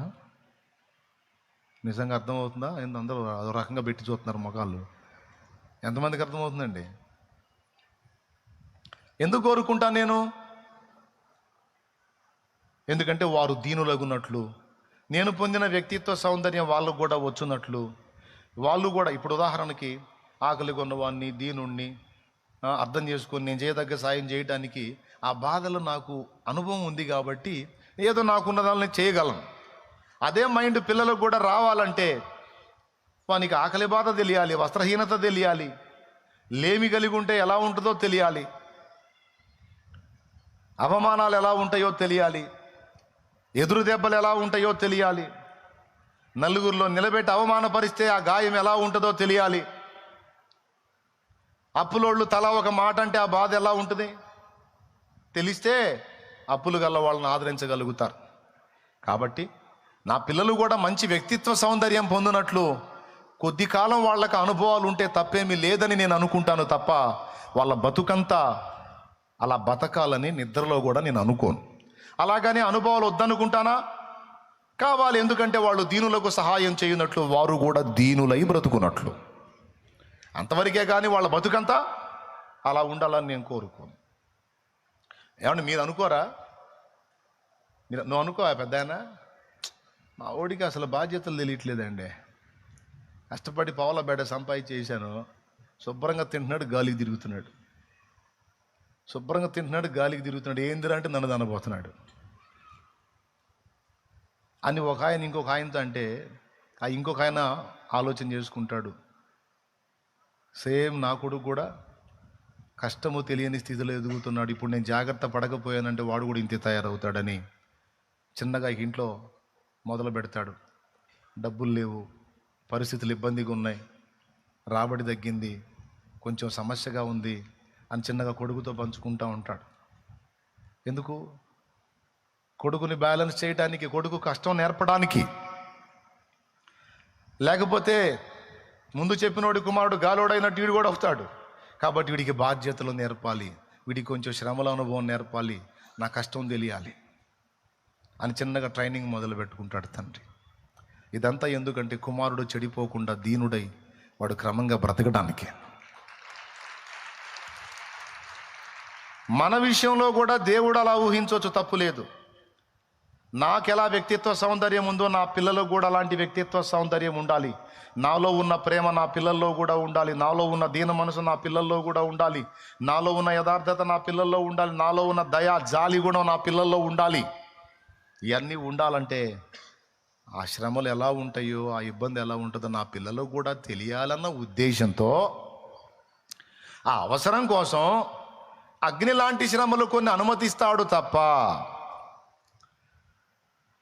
నిజంగా అర్థమవుతుందా? అందరూ అదో రకంగా పెట్టి చూస్తున్నారు మొఖాలు. ఎంతమందికి అర్థమవుతుందండి? ఎందుకు కోరుకుంటా నేను? ఎందుకంటే వారు దీనులగున్నట్లు, నేను పొందిన వ్యక్తిత్వ సౌందర్యం వాళ్ళకు కూడా వచ్చున్నట్లు, వాళ్ళు కూడా ఇప్పుడు ఉదాహరణకి ఆకలి కొన్నవాడిని, దీనుణ్ణి అర్థం చేసుకొని నేను చేయదగ్గ సాయం చేయడానికి ఆ బాధలు నాకు అనుభవం ఉంది కాబట్టి ఏదో నాకున్న దాన్ని చేయగలను. అదే మైండ్ పిల్లలకు కూడా రావాలంటే వానికి ఆకలి బాధ తెలియాలి, వస్త్రహీనత తెలియాలి, లేమి కలిగి ఉంటే ఎలా ఉంటుందో తెలియాలి, అవమానాలు ఎలా ఉంటాయో తెలియాలి, ఎదురు దెబ్బలు ఎలా ఉంటాయో తెలియాలి, నలుగురిలో నిలబెట్టి అవమానపరిస్తే ఆ గాయం ఎలా ఉంటుందో తెలియాలి, అప్పులోళ్ళు తలా ఒక మాట అంటే ఆ బాధ ఎలా ఉంటుంది తెలిస్తే అప్పులు గల్ల వాళ్ళని ఆదరించగలుగుతారు. కాబట్టి నా పిల్లలు కూడా మంచి వ్యక్తిత్వ సౌందర్యం పొందినట్లు కొద్ది కాలం వాళ్ళకి అనుభవాలు ఉంటే తప్పేమీ లేదని నేను అనుకుంటాను తప్ప వాళ్ళ బతుకంతా అలా బతకాలని నిద్రలో కూడా నేను అనుకోను. అలాగని అనుభవాలు వద్దనుకుంటానా? కావాలి. ఎందుకంటే వాళ్ళు దీనులకు సహాయం చేయనట్లు వారు కూడా దీనులై బ్రతుకున్నట్లు, అంతవరకే కానీ వాళ్ళ బతుకంతా అలా ఉండాలని నేను కోరుకోను. ఏమంటే మీరు అనుకోరా? నువ్వు అనుకో పెద్దాయన, మా ఓడికి అసలు బాధ్యతలు తెలియట్లేదండి, కష్టపడి పావుల బేడ సంపాదించి చేశాను, శుభ్రంగా తింటున్నాడు, గాలికి తిరుగుతున్నాడు. శుభ్రంగా తింటున్నాడు, గాలికి తిరుగుతున్నాడు. ఏందిరా అంటే నన్ను అనబోతున్నాడు అని ఒక ఆయన ఇంకొక ఆయనతో అంటే, ఆ ఇంకొక ఆయన ఆలోచన చేసుకుంటాడు, సేమ్ నా కొడుకు కూడా కష్టము తెలియని స్థితిలో ఎదుగుతున్నాడు, ఇప్పుడు నేను జాగ్రత్త పడకపోయానంటే వాడు కూడా ఇంతే తయారవుతాడని చిన్నగా ఇంట్లో మొదలు పెడతాడు. డబ్బులు లేవు, పరిస్థితులు ఇబ్బందిగా ఉన్నాయి, రాబడి తగ్గింది, కొంచెం సమస్యగా ఉంది అని చిన్నగా కొడుకుతో పంచుకుంటూ ఉంటాడు. ఎందుకు? కొడుకుని బ్యాలెన్స్ చేయడానికి, కొడుకు కష్టం నేర్పడానికి. లేకపోతే ముందు చెప్పినోడి కుమారుడు గాలోడైనట్టు వీడు కూడా అవుతాడు. కాబట్టి వీడికి బాధ్యతలు నేర్పాలి, వీడికి కొంచెం శ్రమల అనుభవం నేర్పాలి, నా కష్టం తెలియాలి అని చిన్నగా ట్రైనింగ్ మొదలు పెట్టుకుంటాడు తండ్రి. ఇదంతా ఎందుకంటే కుమారుడు చెడిపోకుండా దీనుడై వాడు క్రమంగా బ్రతకడానికి. మన విషయంలో కూడా దేవుడు అలా ఊహించవచ్చు, తప్పు లేదు. నాకెలా వ్యక్తిత్వ సౌందర్యం ఉందో నా పిల్లలకు కూడా అలాంటి వ్యక్తిత్వ సౌందర్యం ఉండాలి. నాలో ఉన్న ప్రేమ నా పిల్లల్లో కూడా ఉండాలి. నాలో ఉన్న దీన మనసు నా పిల్లల్లో కూడా ఉండాలి. నాలో ఉన్న యథార్థత నా పిల్లల్లో ఉండాలి. నాలో ఉన్న దయ, జాలి గుణం నా పిల్లల్లో ఉండాలి. ఇవన్నీ ఉండాలంటే ఆ శ్రమలు ఎలా ఉంటాయో, ఆ ఇబ్బంది ఎలా ఉంటుందో నా పిల్లలకు కూడా తెలియాలన్న ఉద్దేశంతో, ఆ అవసరం కోసం అగ్ని లాంటి శ్రమలు కొన్ని అనుమతిస్తాడు తప్ప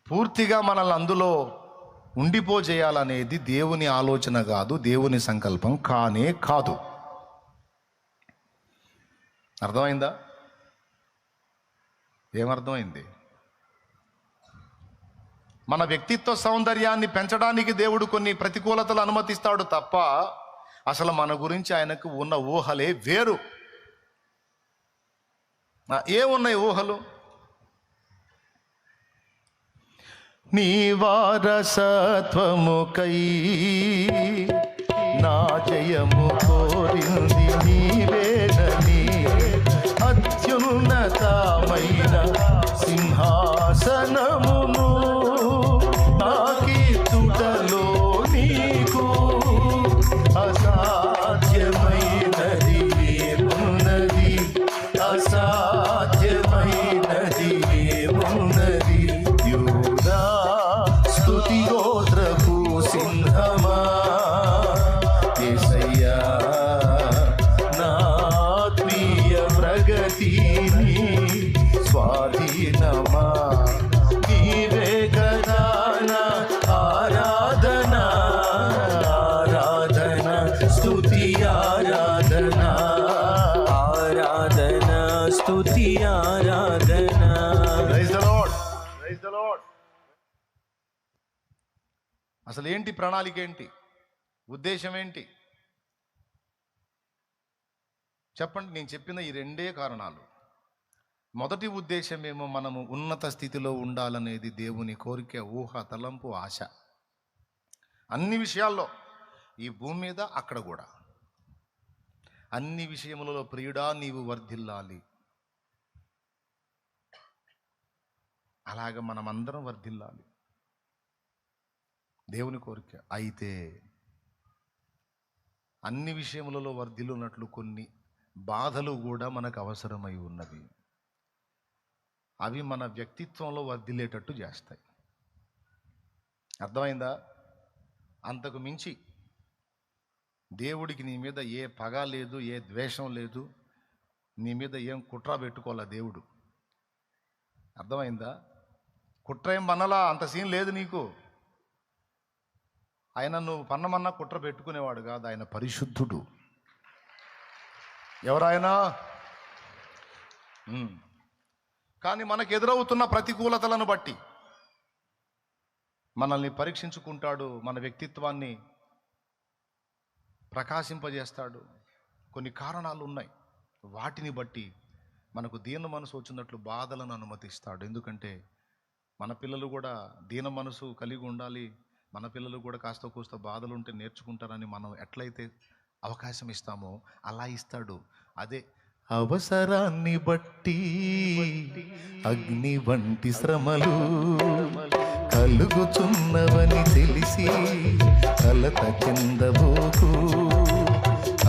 పూర్తిగా మనల్ని అందులో ఉండిపోజేయాలనేది దేవుని ఆలోచన కాదు, దేవుని సంకల్పం కానే కాదు. అర్థమైందా? ఏమర్థమైంది? మన వ్యక్తిత్వ సౌందర్యాన్ని పెంచడానికి దేవుడు కొన్ని ప్రతికూలతలు అనుమతిస్తాడు తప్ప అసలు మన గురించి ఆయనకు ఉన్న ఊహలే వేరు. ఏమున్నాయి ఊహలు? నీ వారసత్వముకై నా జయము కోరింది నీవేనని, అత్యున్నతమైన సింహాసనమును నాకీర్తుటలో నీకు అసాధ్యమైనది ఏమున్నది, అసాధ్యమైనది ఏమున్నది. యూదా స్తుతి గోత్రపు సింహమా, యేసయ్యా నా ఆత్మీయ ప్రగతిని స్వాధీనమా, నీవే కదా నా ఆరాధన, ఆరాధన స్తుతి ఆరాధన, ఆరాధన స్తుతి ఆరాధన. Praise the Lord, praise the Lord. అసలు ఏంటి ప్రణాళిక, ఏంటి ఉద్దేశం, ఏంటి చెప్పండి? నేను చెప్పిన ఈ రెండే కారణాలు. మొదటి ఉద్దేశమేమో మనము ఉన్నత స్థితిలో ఉండాలనేది దేవుని కోరిక, ఊహ, తలంపు, ఆశ. అన్ని విషయాల్లో, ఈ భూమి మీద అక్కడ కూడా అన్ని విషయములలో ప్రియుడా నీవు వర్ధిల్లాలి. అలాగ మనమందరం వర్ధిల్లాలి, దేవుని కోరిక. అయితే అన్ని విషయములలో వర్ధిల్లున్నట్లు కొన్ని బాధలు కూడా మనకు అవసరమై ఉన్నవి. అవి మన వ్యక్తిత్వంలో వర్ధిల్లేటట్టు చేస్తాయి. అర్థమైందా? అంతకు మించి దేవుడికి నీ మీద ఏ పగ లేదు, ఏ ద్వేషం లేదు, నీ మీద ఏం కుట్ర పెట్టుకోవాలా దేవుడు. అర్థమైందా? కుట్ర ఏం పన్నలా, అంత సీన్ లేదు నీకు. ఆయన నువ్వు పన్నమన్నా కుట్ర పెట్టుకునేవాడు కాదు, ఆయన పరిశుద్ధుడు. ఎవరాయనా? కానీ మనకు ఎదురవుతున్న ప్రతికూలతలను బట్టి మనల్ని పరీక్షించుకుంటాడు, మన వ్యక్తిత్వాన్ని ప్రకాశింపజేస్తాడు. కొన్ని కారణాలు ఉన్నాయి, వాటిని బట్టి మనకు దీన మనసు వచ్చినట్లు బాధలను అనుమతిస్తాడు. ఎందుకంటే మన పిల్లలు కూడా దీన మనసు కలిగి ఉండాలి, మన పిల్లలు కూడా కాస్త కూస్త బాధలు ఉంటే నేర్చుకుంటారని మనం ఎట్లయితే అవకాశం ఇస్తామో అలా ఇస్తాడు. అదే అవసరాన్ని బట్టి అగ్ని వంటి శ్రమలు కలుగుచున్నవని తెలిసి కలత చెందబోకు,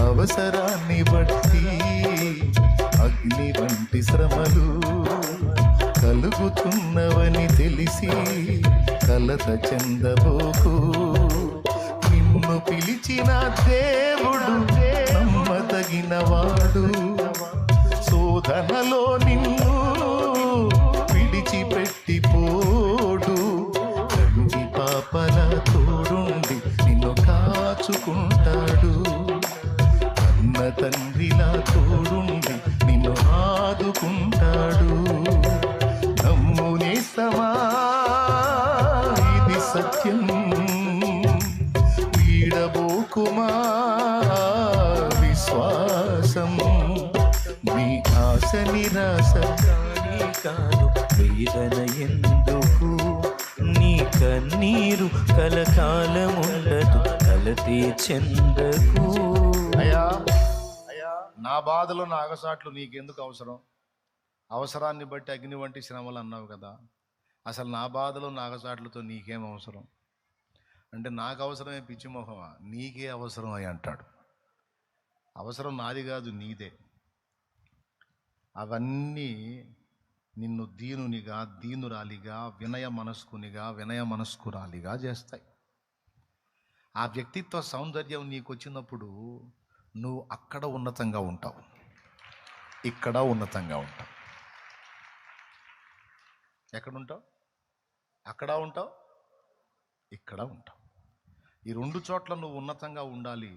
అవసరాన్ని బట్టి అగ్ని వంటి శ్రమలు కలుగుతున్నవని తెలిసి కలత చెందబోకు. నిన్ను పిలిచిన దేవుడు నమ్మదగినవాడు. శోధనలో నిన్ను విడిచిపెట్టిపోడు. కంటి పాపల తోడుండి నిన్ను కాచుకుంటాడు. కన్న తండ్రిలా తోడుండి నిన్ను ఆదుకుంటాడు. నమ్ము నేస్తమా, ఇది సత్యం. వీడబోకుమా విశ్వాసం. నీ ఆశ నిరాశ కాదు వేదన ఎందుకు, నీ కన్నీరు కలకాలముండదు, కలతే చెందకు. అయ్యా నా బాధలు నా అగసాట్లు నీకెందుకు అవసరం? అవసరాన్ని బట్టి అగ్ని వంటి శ్రమలు అన్నావు కదా, అసలు నా బాధలు నా అగసాట్లతో నీకేం అవసరం అంటే, నాకు అవసరమే పిచ్చి మొహమా, నీకే అవసరం అయి అంటాడు. అవసరం నాది కాదు, నీదే. అవన్నీ నిన్ను దీనునిగా, దీనురాలిగా, వినయ మనస్కురాలిగా చేస్తాయి. ఆ వ్యక్తిత్వ సౌందర్యం నీకు వచ్చినప్పుడు నువ్వు అక్కడ ఉన్నతంగా ఉంటావు, ఇక్కడ ఉన్నతంగా ఉంటావు. ఎక్కడుంటావు? అక్కడ ఉంటావు, ఇక్కడ ఉంటావు. ఈ రెండు చోట్ల నువ్వు ఉన్నతంగా ఉండాలి.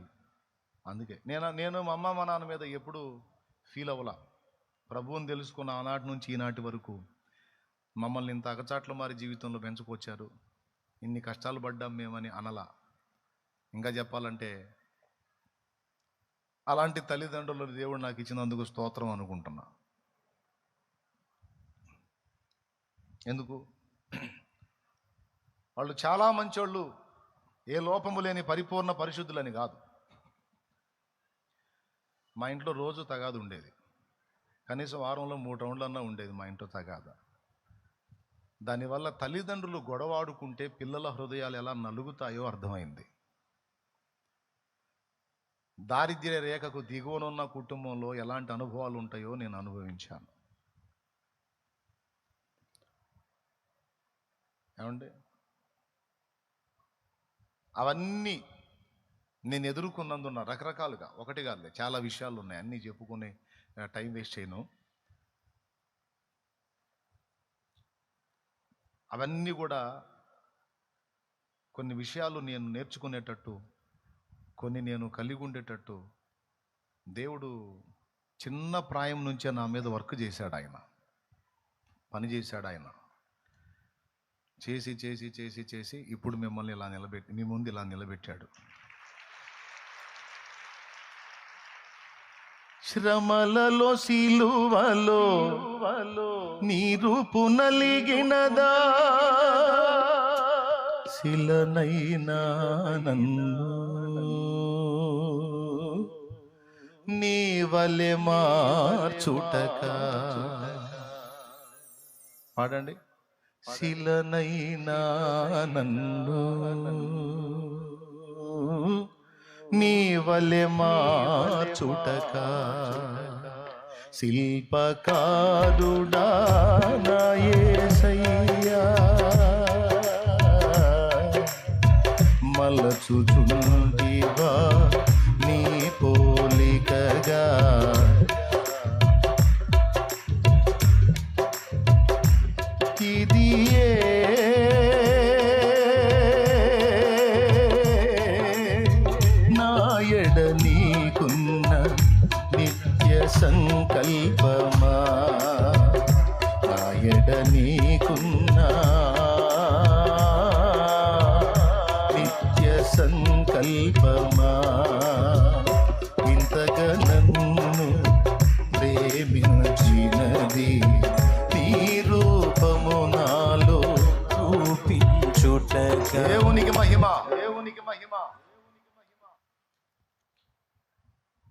అందుకే నేను మా అమ్మ మా నాన్న మీద ఎప్పుడు ఫీల్ అవ్వలా. ప్రభువుని తెలుసుకున్న ఆనాటి నుంచి ఈనాటి వరకు మమ్మల్ని ఇంత అగచాట్ల మారి జీవితంలో పెంచుకొచ్చారు. ఇన్ని కష్టాలు పడ్డాం మేమని అనలా. ఇంకా చెప్పాలంటే అలాంటి తల్లిదండ్రులు దేవుడు నాకు ఇచ్చినందుకు స్తోత్రం అనుకుంటున్నా. ఎందుకు? వాళ్ళు చాలా మంచోళ్ళు, ఏ లోపము లేని పరిపూర్ణ పరిశుద్ధులని కాదు. మా ఇంట్లో రోజు తగాదు ఉండేది, కనీసం వారంలో 3 రౌండ్లన్నా ఉండేది మా ఇంట్లో తగాద. దానివల్ల తల్లిదండ్రులు గొడవాడుకుంటే పిల్లల హృదయాలు ఎలా నలుగుతాయో అర్థమైంది. దారిద్ర్య రేఖకు దిగువనున్న కుటుంబంలో ఎలాంటి అనుభవాలు ఉంటాయో నేను అనుభవించాను. ఏమండి, అవన్నీ నేను ఎదుర్కొన్నందున్న రకరకాలుగా, ఒకటి కాదులే, చాలా విషయాలు ఉన్నాయి. అన్నీ చెప్పుకునే టైం వేస్ట్ చేయను. అవన్నీ కూడా కొన్ని విషయాలు నేను నేర్చుకునేటట్టు, కొన్ని నేను కలిగి ఉండేటట్టు దేవుడు చిన్న ప్రాయం నుంచే నా మీద వర్క్ చేశాడు. ఆయన పని చేశాడు. ఆయన చేసి చేసి చేసి చేసి ఇప్పుడు మిమ్మల్ని ఇలా మీ ముందు ఇలా నిలబెట్టాడు. శ్రమలలో సిలువలో నీ రూపు నలిగినదా, శిలనైనా నన్ను నీ వలె మార్చుటక. పాడండి. శిలనైనా నన్ను నీ వలె మార్చుటక. శిల్పకారుడా నా యేసయ్యా, మలచుచుంటివా నీ పోలికగా. ఇది నా ఎడ నీకున్న నిత్య సంకల్పమా, నా ఎడ నీకున్న నిత్య సంకల్పమా. ఇంతగా నన్ను ప్రేమించినది నీ రూపము నాలో చూపించుటక. దేవునికి మహిమ, దేవునికి మహిమ.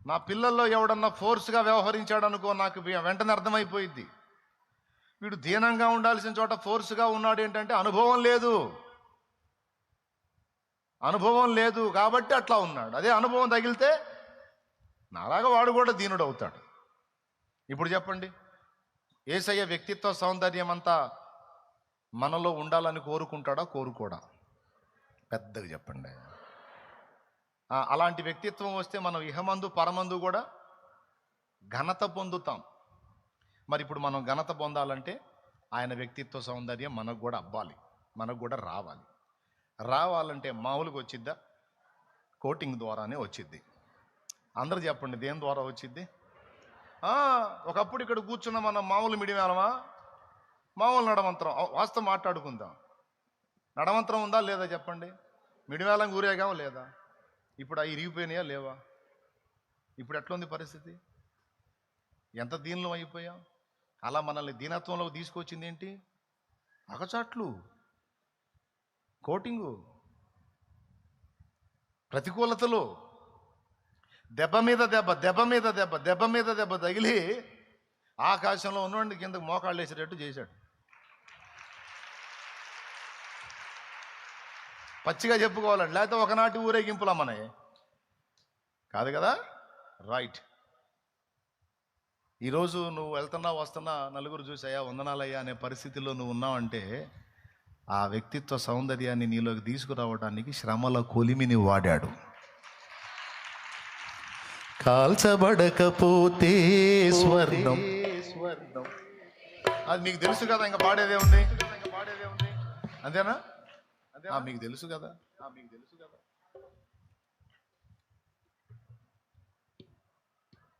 నా పిల్లల్లో ఎవడన్నా ఫోర్స్గా వ్యవహరించాడు అనుకో, నాకు వెంటనే అర్థమైపోయింది. వీడు దీనంగా ఉండాల్సిన చోట ఫోర్స్గా ఉన్నాడు. ఏంటంటే అనుభవం లేదు, అనుభవం లేదు కాబట్టి అట్లా ఉన్నాడు. అదే అనుభవం తగిలితే నాలాగా వాడు కూడా దీనుడు అవుతాడు. ఇప్పుడు చెప్పండి, యేసయ్య వ్యక్తిత్వ సౌందర్యం అంతా మనలో ఉండాలని కోరుకుంటాడా, కోరుకోడా? పెద్దగా చెప్పండి. అలాంటి వ్యక్తిత్వం వస్తే మనం ఇహమందు పరమందు కూడా ఘనత పొందుతాం. మరి ఇప్పుడు మనం ఘనత పొందాలంటే ఆయన వ్యక్తిత్వ సౌందర్యం మనకు కూడా అవ్వాలి, మనకు కూడా రావాలి. రావాలంటే మామూలుగా వచ్చిద్దా? కోటింగ్ ద్వారానే వచ్చిద్ది. అందరూ చెప్పండి, దేని ద్వారా వచ్చిద్ది? ఒకప్పుడు ఇక్కడ కూర్చున్న మనం మామూలు మిడిమేళమా, మామూలు నడమంత్రం. వాస్తవం మాట్లాడుకుందాం. నడమంత్రం ఉందా లేదా చెప్పండి? మిడిమేళం ఊరేగాం లేదా? ఇప్పుడు అవి ఇరిగిపోయినాయా లేవా? ఇప్పుడు ఎట్లుంది పరిస్థితి? ఎంత దీనిలో అయిపోయాం? అలా మనల్ని దీనత్వంలోకి తీసుకొచ్చింది ఏంటి? అగచాట్లు, కోటింగు, ప్రతికూలతలు, దెబ్బ మీద దెబ్బ, దెబ్బ మీద దెబ్బ, దెబ్బ మీద దెబ్బ తగిలి ఆకాశంలో ఉన్నవాడిని కిందకు మోకాళ్ళు వేసేటట్టు చేశాడు. పచ్చిగా చెప్పుకోవాలండి, లేకపోతే ఒకనాటి ఊరేగింపులా మనవి కాదు కదా. రైట్. ఈరోజు నువ్వు వెళ్తున్నా వస్తున్నా నలుగురు చూసాయా వందనాలయ్యా అనే పరిస్థితిలో నువ్వు ఉన్నావంటే ఆ వ్యక్తిత్వ సౌందర్యాన్ని నీలోకి తీసుకురావడానికి శ్రమల కొలిమిని వాడాడు. కాల్చబడకపోతే స్వర్ణం. అది మీకు తెలుసు కదా, ఇంకా పాడేదే ఉంది. అంతేనా? మీకు తెలుసు కదా.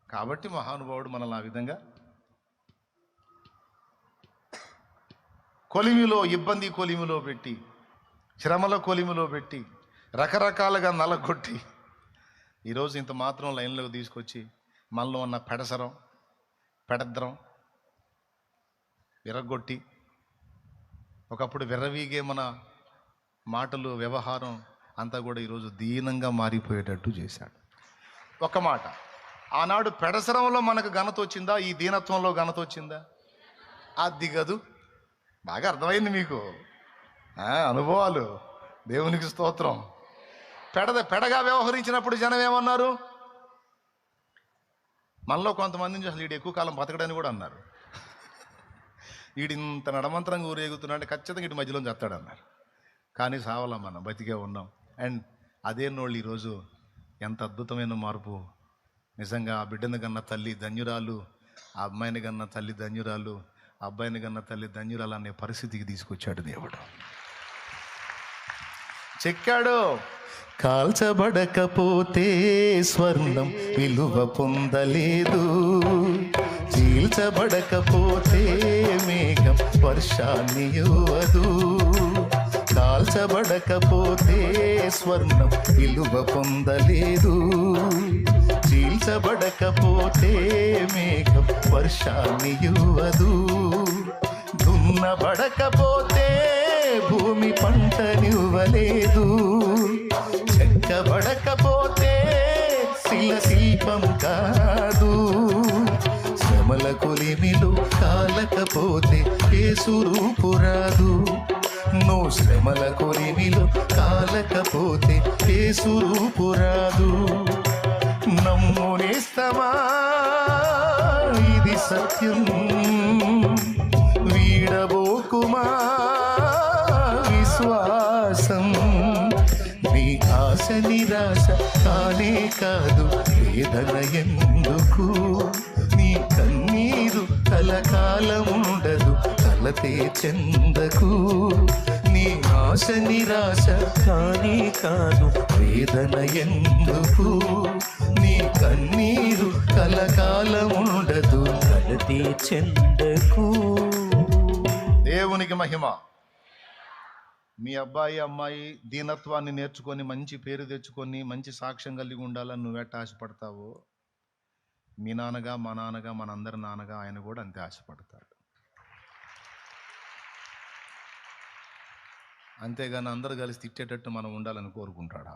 కాబట్టి మహానుభావుడు మనల్ని ఆ విధంగా కొలిమిలో, ఇబ్బంది కొలిమిలో పెట్టి, శ్రమల కొలిమిలో పెట్టి, రకరకాలుగా నలగొట్టి ఈరోజు ఇంత మాత్రం లైన్లోకి తీసుకొచ్చి మనలో ఉన్న పెడసరం, పెడద్రం విరగొట్టి, ఒకప్పుడు విర్రవీగే మన మాటలు, వ్యవహారం అంతా కూడా ఈరోజు దీనంగా మారిపోయేటట్టు చేశాడు. ఒక మాట, ఆనాడు పెడసరంలో మనకు ఘనత వచ్చిందా? ఈ దీనత్వంలో ఘనత వచ్చిందా? అది దిగదు. బాగా అర్థమైంది మీకు అనుభవాలు. దేవునికి స్తోత్రం. పెడగా వ్యవహరించినప్పుడు జనం ఏమన్నారు? మనలో కొంతమందిని అసలు వీడు ఎక్కువ కాలం బతకడని కూడా అన్నారు. వీడు ఇంత నడమంతరంగా ఊరేగుతున్నాడంటే ఖచ్చితంగా ఇటు మధ్యలో చేస్తాడన్నారు. కానీ సావలా, మనం బతికే ఉన్నాం. అండ్ అదే నోళ్ళు ఈరోజు ఎంత అద్భుతమైన మార్పు. నిజంగా ఆ బిడ్డను కన్న తల్లి ధన్యురాలు, ఆ అమ్మాయిని కన్న తల్లి ధన్యురాలు, ఆ అబ్బాయిని కన్న తల్లి ధన్యురాలు అనే పరిస్థితికి తీసుకొచ్చాడు దేవుడు. చెక్కాడు. కాల్చబడకపోతే స్వర్ణం విలువ పొందలేదు, చీల్చబడకపోతే మేఘం వర్షాన్ని ఇవ్వదు. కాల్చబడకపోతే స్వర్ణం విలువ పొందలేదు, చీల్చబడకపోతే మేఘం వర్షాన్ని ఇవ్వదు. దున్నబడకపోతే భూమి పంటనివ్వలేదు, చెక్కబడకపోతే శిల్పం కాదు. శ్రమల కొలిమిలో కాలకపోతే ఏసురూపు రాదు. నువ్వు శ్రమల కొలిమిలో కాలకపోతే ఏసురూపు రాదు. నమ్మునేస్తమా, ఇది సత్యం, వీడబోకుమా విశ్వాసం. నీ ఆశ నిరాశ కానే కాదు, వేదన ఎందుకు? నీ కన్నీరు కలకాలముండదు, కలతే చెందకు. నీ ఆశ నిరాశ కానీ కాదు, వేదన ఎందుకు? నీ కన్నీరు కలకాలముండదు, కలతే చెందకు. దేవునికి మహిమ. మీ అబ్బాయి అమ్మాయి దీనత్వాన్ని నేర్చుకొని మంచి పేరు తెచ్చుకొని మంచి సాక్ష్యం కలిగి ఉండాలని నువ్వెట్ట ఆశపడతావో, మీ నాన్నగా మా నాన్నగా మనందరి నాన్నగా ఆయన కూడా అంతే ఆశపడతాడు. అంతేగాని అందరూ కలిసి తిట్టేటట్టు మనం ఉండాలని కోరుకుంటాడా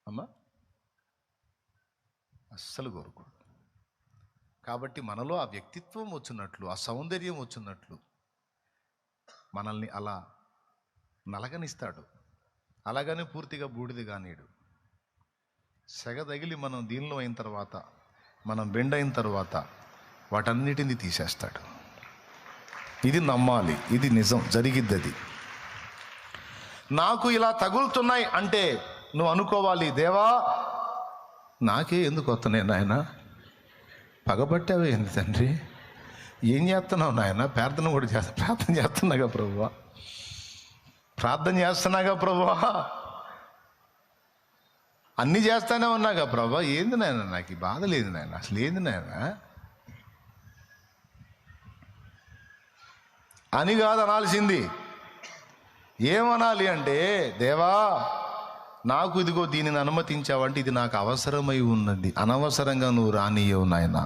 అమ్మా? అస్సలు కోరుకోడు. కాబట్టి మనలో ఆ వ్యక్తిత్వం వచ్చినట్లు, ఆ సౌందర్యం వచ్చినట్లు మనల్ని అలా నలగనిస్తాడు. అలాగని పూర్తిగా బూడిద కానీడు. సెగ తగిలి మనం దీనిలో అయిన తర్వాత, మనం బెండ్ అయిన తర్వాత వాటన్నిటినీ తీసేస్తాడు. ఇది నమ్మాలి, ఇది నిజం, జరిగిద్ది. అది నాకు ఇలా తగులుతున్నాయి అంటే నువ్వు అనుకోవాలి, దేవా నాకే ఎందుకు వస్తున్నాయి నాయన, పగబట్టావే ఏంది తండ్రి, ఏం చేస్తున్నావు నాయన, ప్రార్థన చేస్తున్నాగా ప్రభువా, ప్రార్థన చేస్తున్నాగా ప్రభువా, అన్నీ చేస్తానే ఉన్నాగా ప్రభా, ఏంది నాయన నాకు ఈ బాధ లేదు నాయన, అసలు ఏంది నాయన అని కాదు అనాల్సింది. ఏమనాలి అంటే, దేవా నాకు ఇదిగో దీనిని అనుమతించావంటే ఇది నాకు అవసరమై ఉన్నది, అనవసరంగా నువ్వు రానియవు నాయన.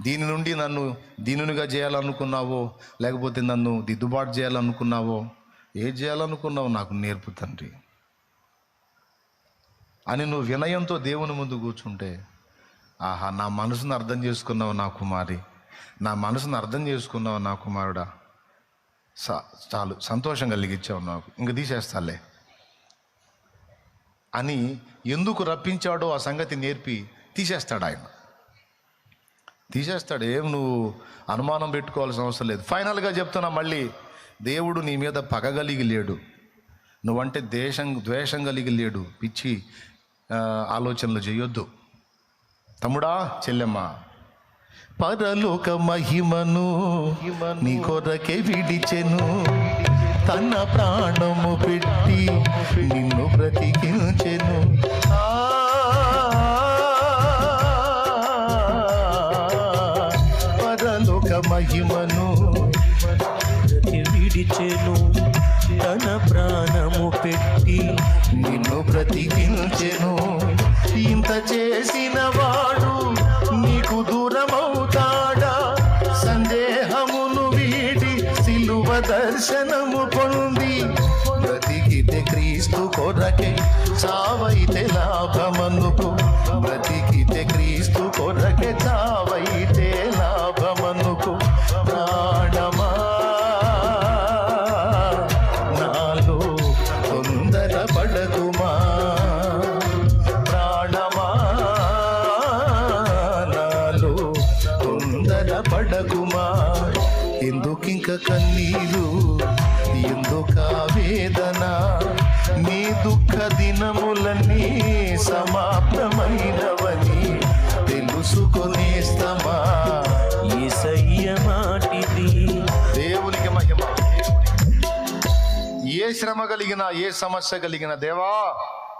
దీని నుండి నన్ను దీనునిగా చేయాలనుకున్నావో, లేకపోతే నన్ను దిద్దుబాటు చేయాలనుకున్నావో, ఏం చేయాలనుకున్నావో నాకు నేర్పు తండ్రి అని నువ్వు వినయంతో దేవుని ముందు కూర్చుంటే, ఆహా నా మనసును అర్థం చేసుకున్నావు నా కుమారి, నా మనసును అర్థం చేసుకున్నావు నా కుమారుడా, చాలు సంతోషం కలిగించావు నాకు, ఇంక తీసేస్తాలే అని ఎందుకు రప్పించాడో ఆ సంగతి నేర్పి తీసేస్తాడు ఆయన, తీసేస్తాడు. ఏం నువ్వు అనుమానం పెట్టుకోవాల్సిన అవసరం లేదు. ఫైనల్గా చెప్తున్నా మళ్ళీ, దేవుడు నీ మీద పగ కలిగి లేడు, నువ్వంటే ద్వేషం కలిగి లేడు. పిచ్చి ఆలోచనలు చేయొద్దు తమ్ముడా చెల్లెమ్మ. పరలోక మహిమను నీ కొరకే విడిచెను, తన ప్రాణము పెట్టి నిన్ను బ్రతికించెను. పరలోక మహిమను విడిచెను, తన ప్రాణము పెట్టి నిన్ను బ్రతికించెను. ఇంత చేసిన వాడు నీకు దూరమవుతాడా? సందేహమును వీడి సిలువ దర్శనము పొంది బ్రతికితే క్రీస్తు కొరకే, చావైతే లాభమనుకు. బ్రతికితే క్రీస్తు కొరకే, చావైతే లాభమనుకు. ప్రాణమా నాలో తొందర పడకుమా, ప్రాణమా నాలో తొందర పడకుమా. ఎందుకింక కన్నీరు, ఎందుక వేదన, నీ దుఃఖ దినములన్నీ సమాప్తమైనవని తెలుసుకొనేస్తమా. యేసయ్య మాటిది. దేవునికి మహిమ. ఏ శ్రమ కలిగినా, ఏ సమస్య కలిగినా, దేవా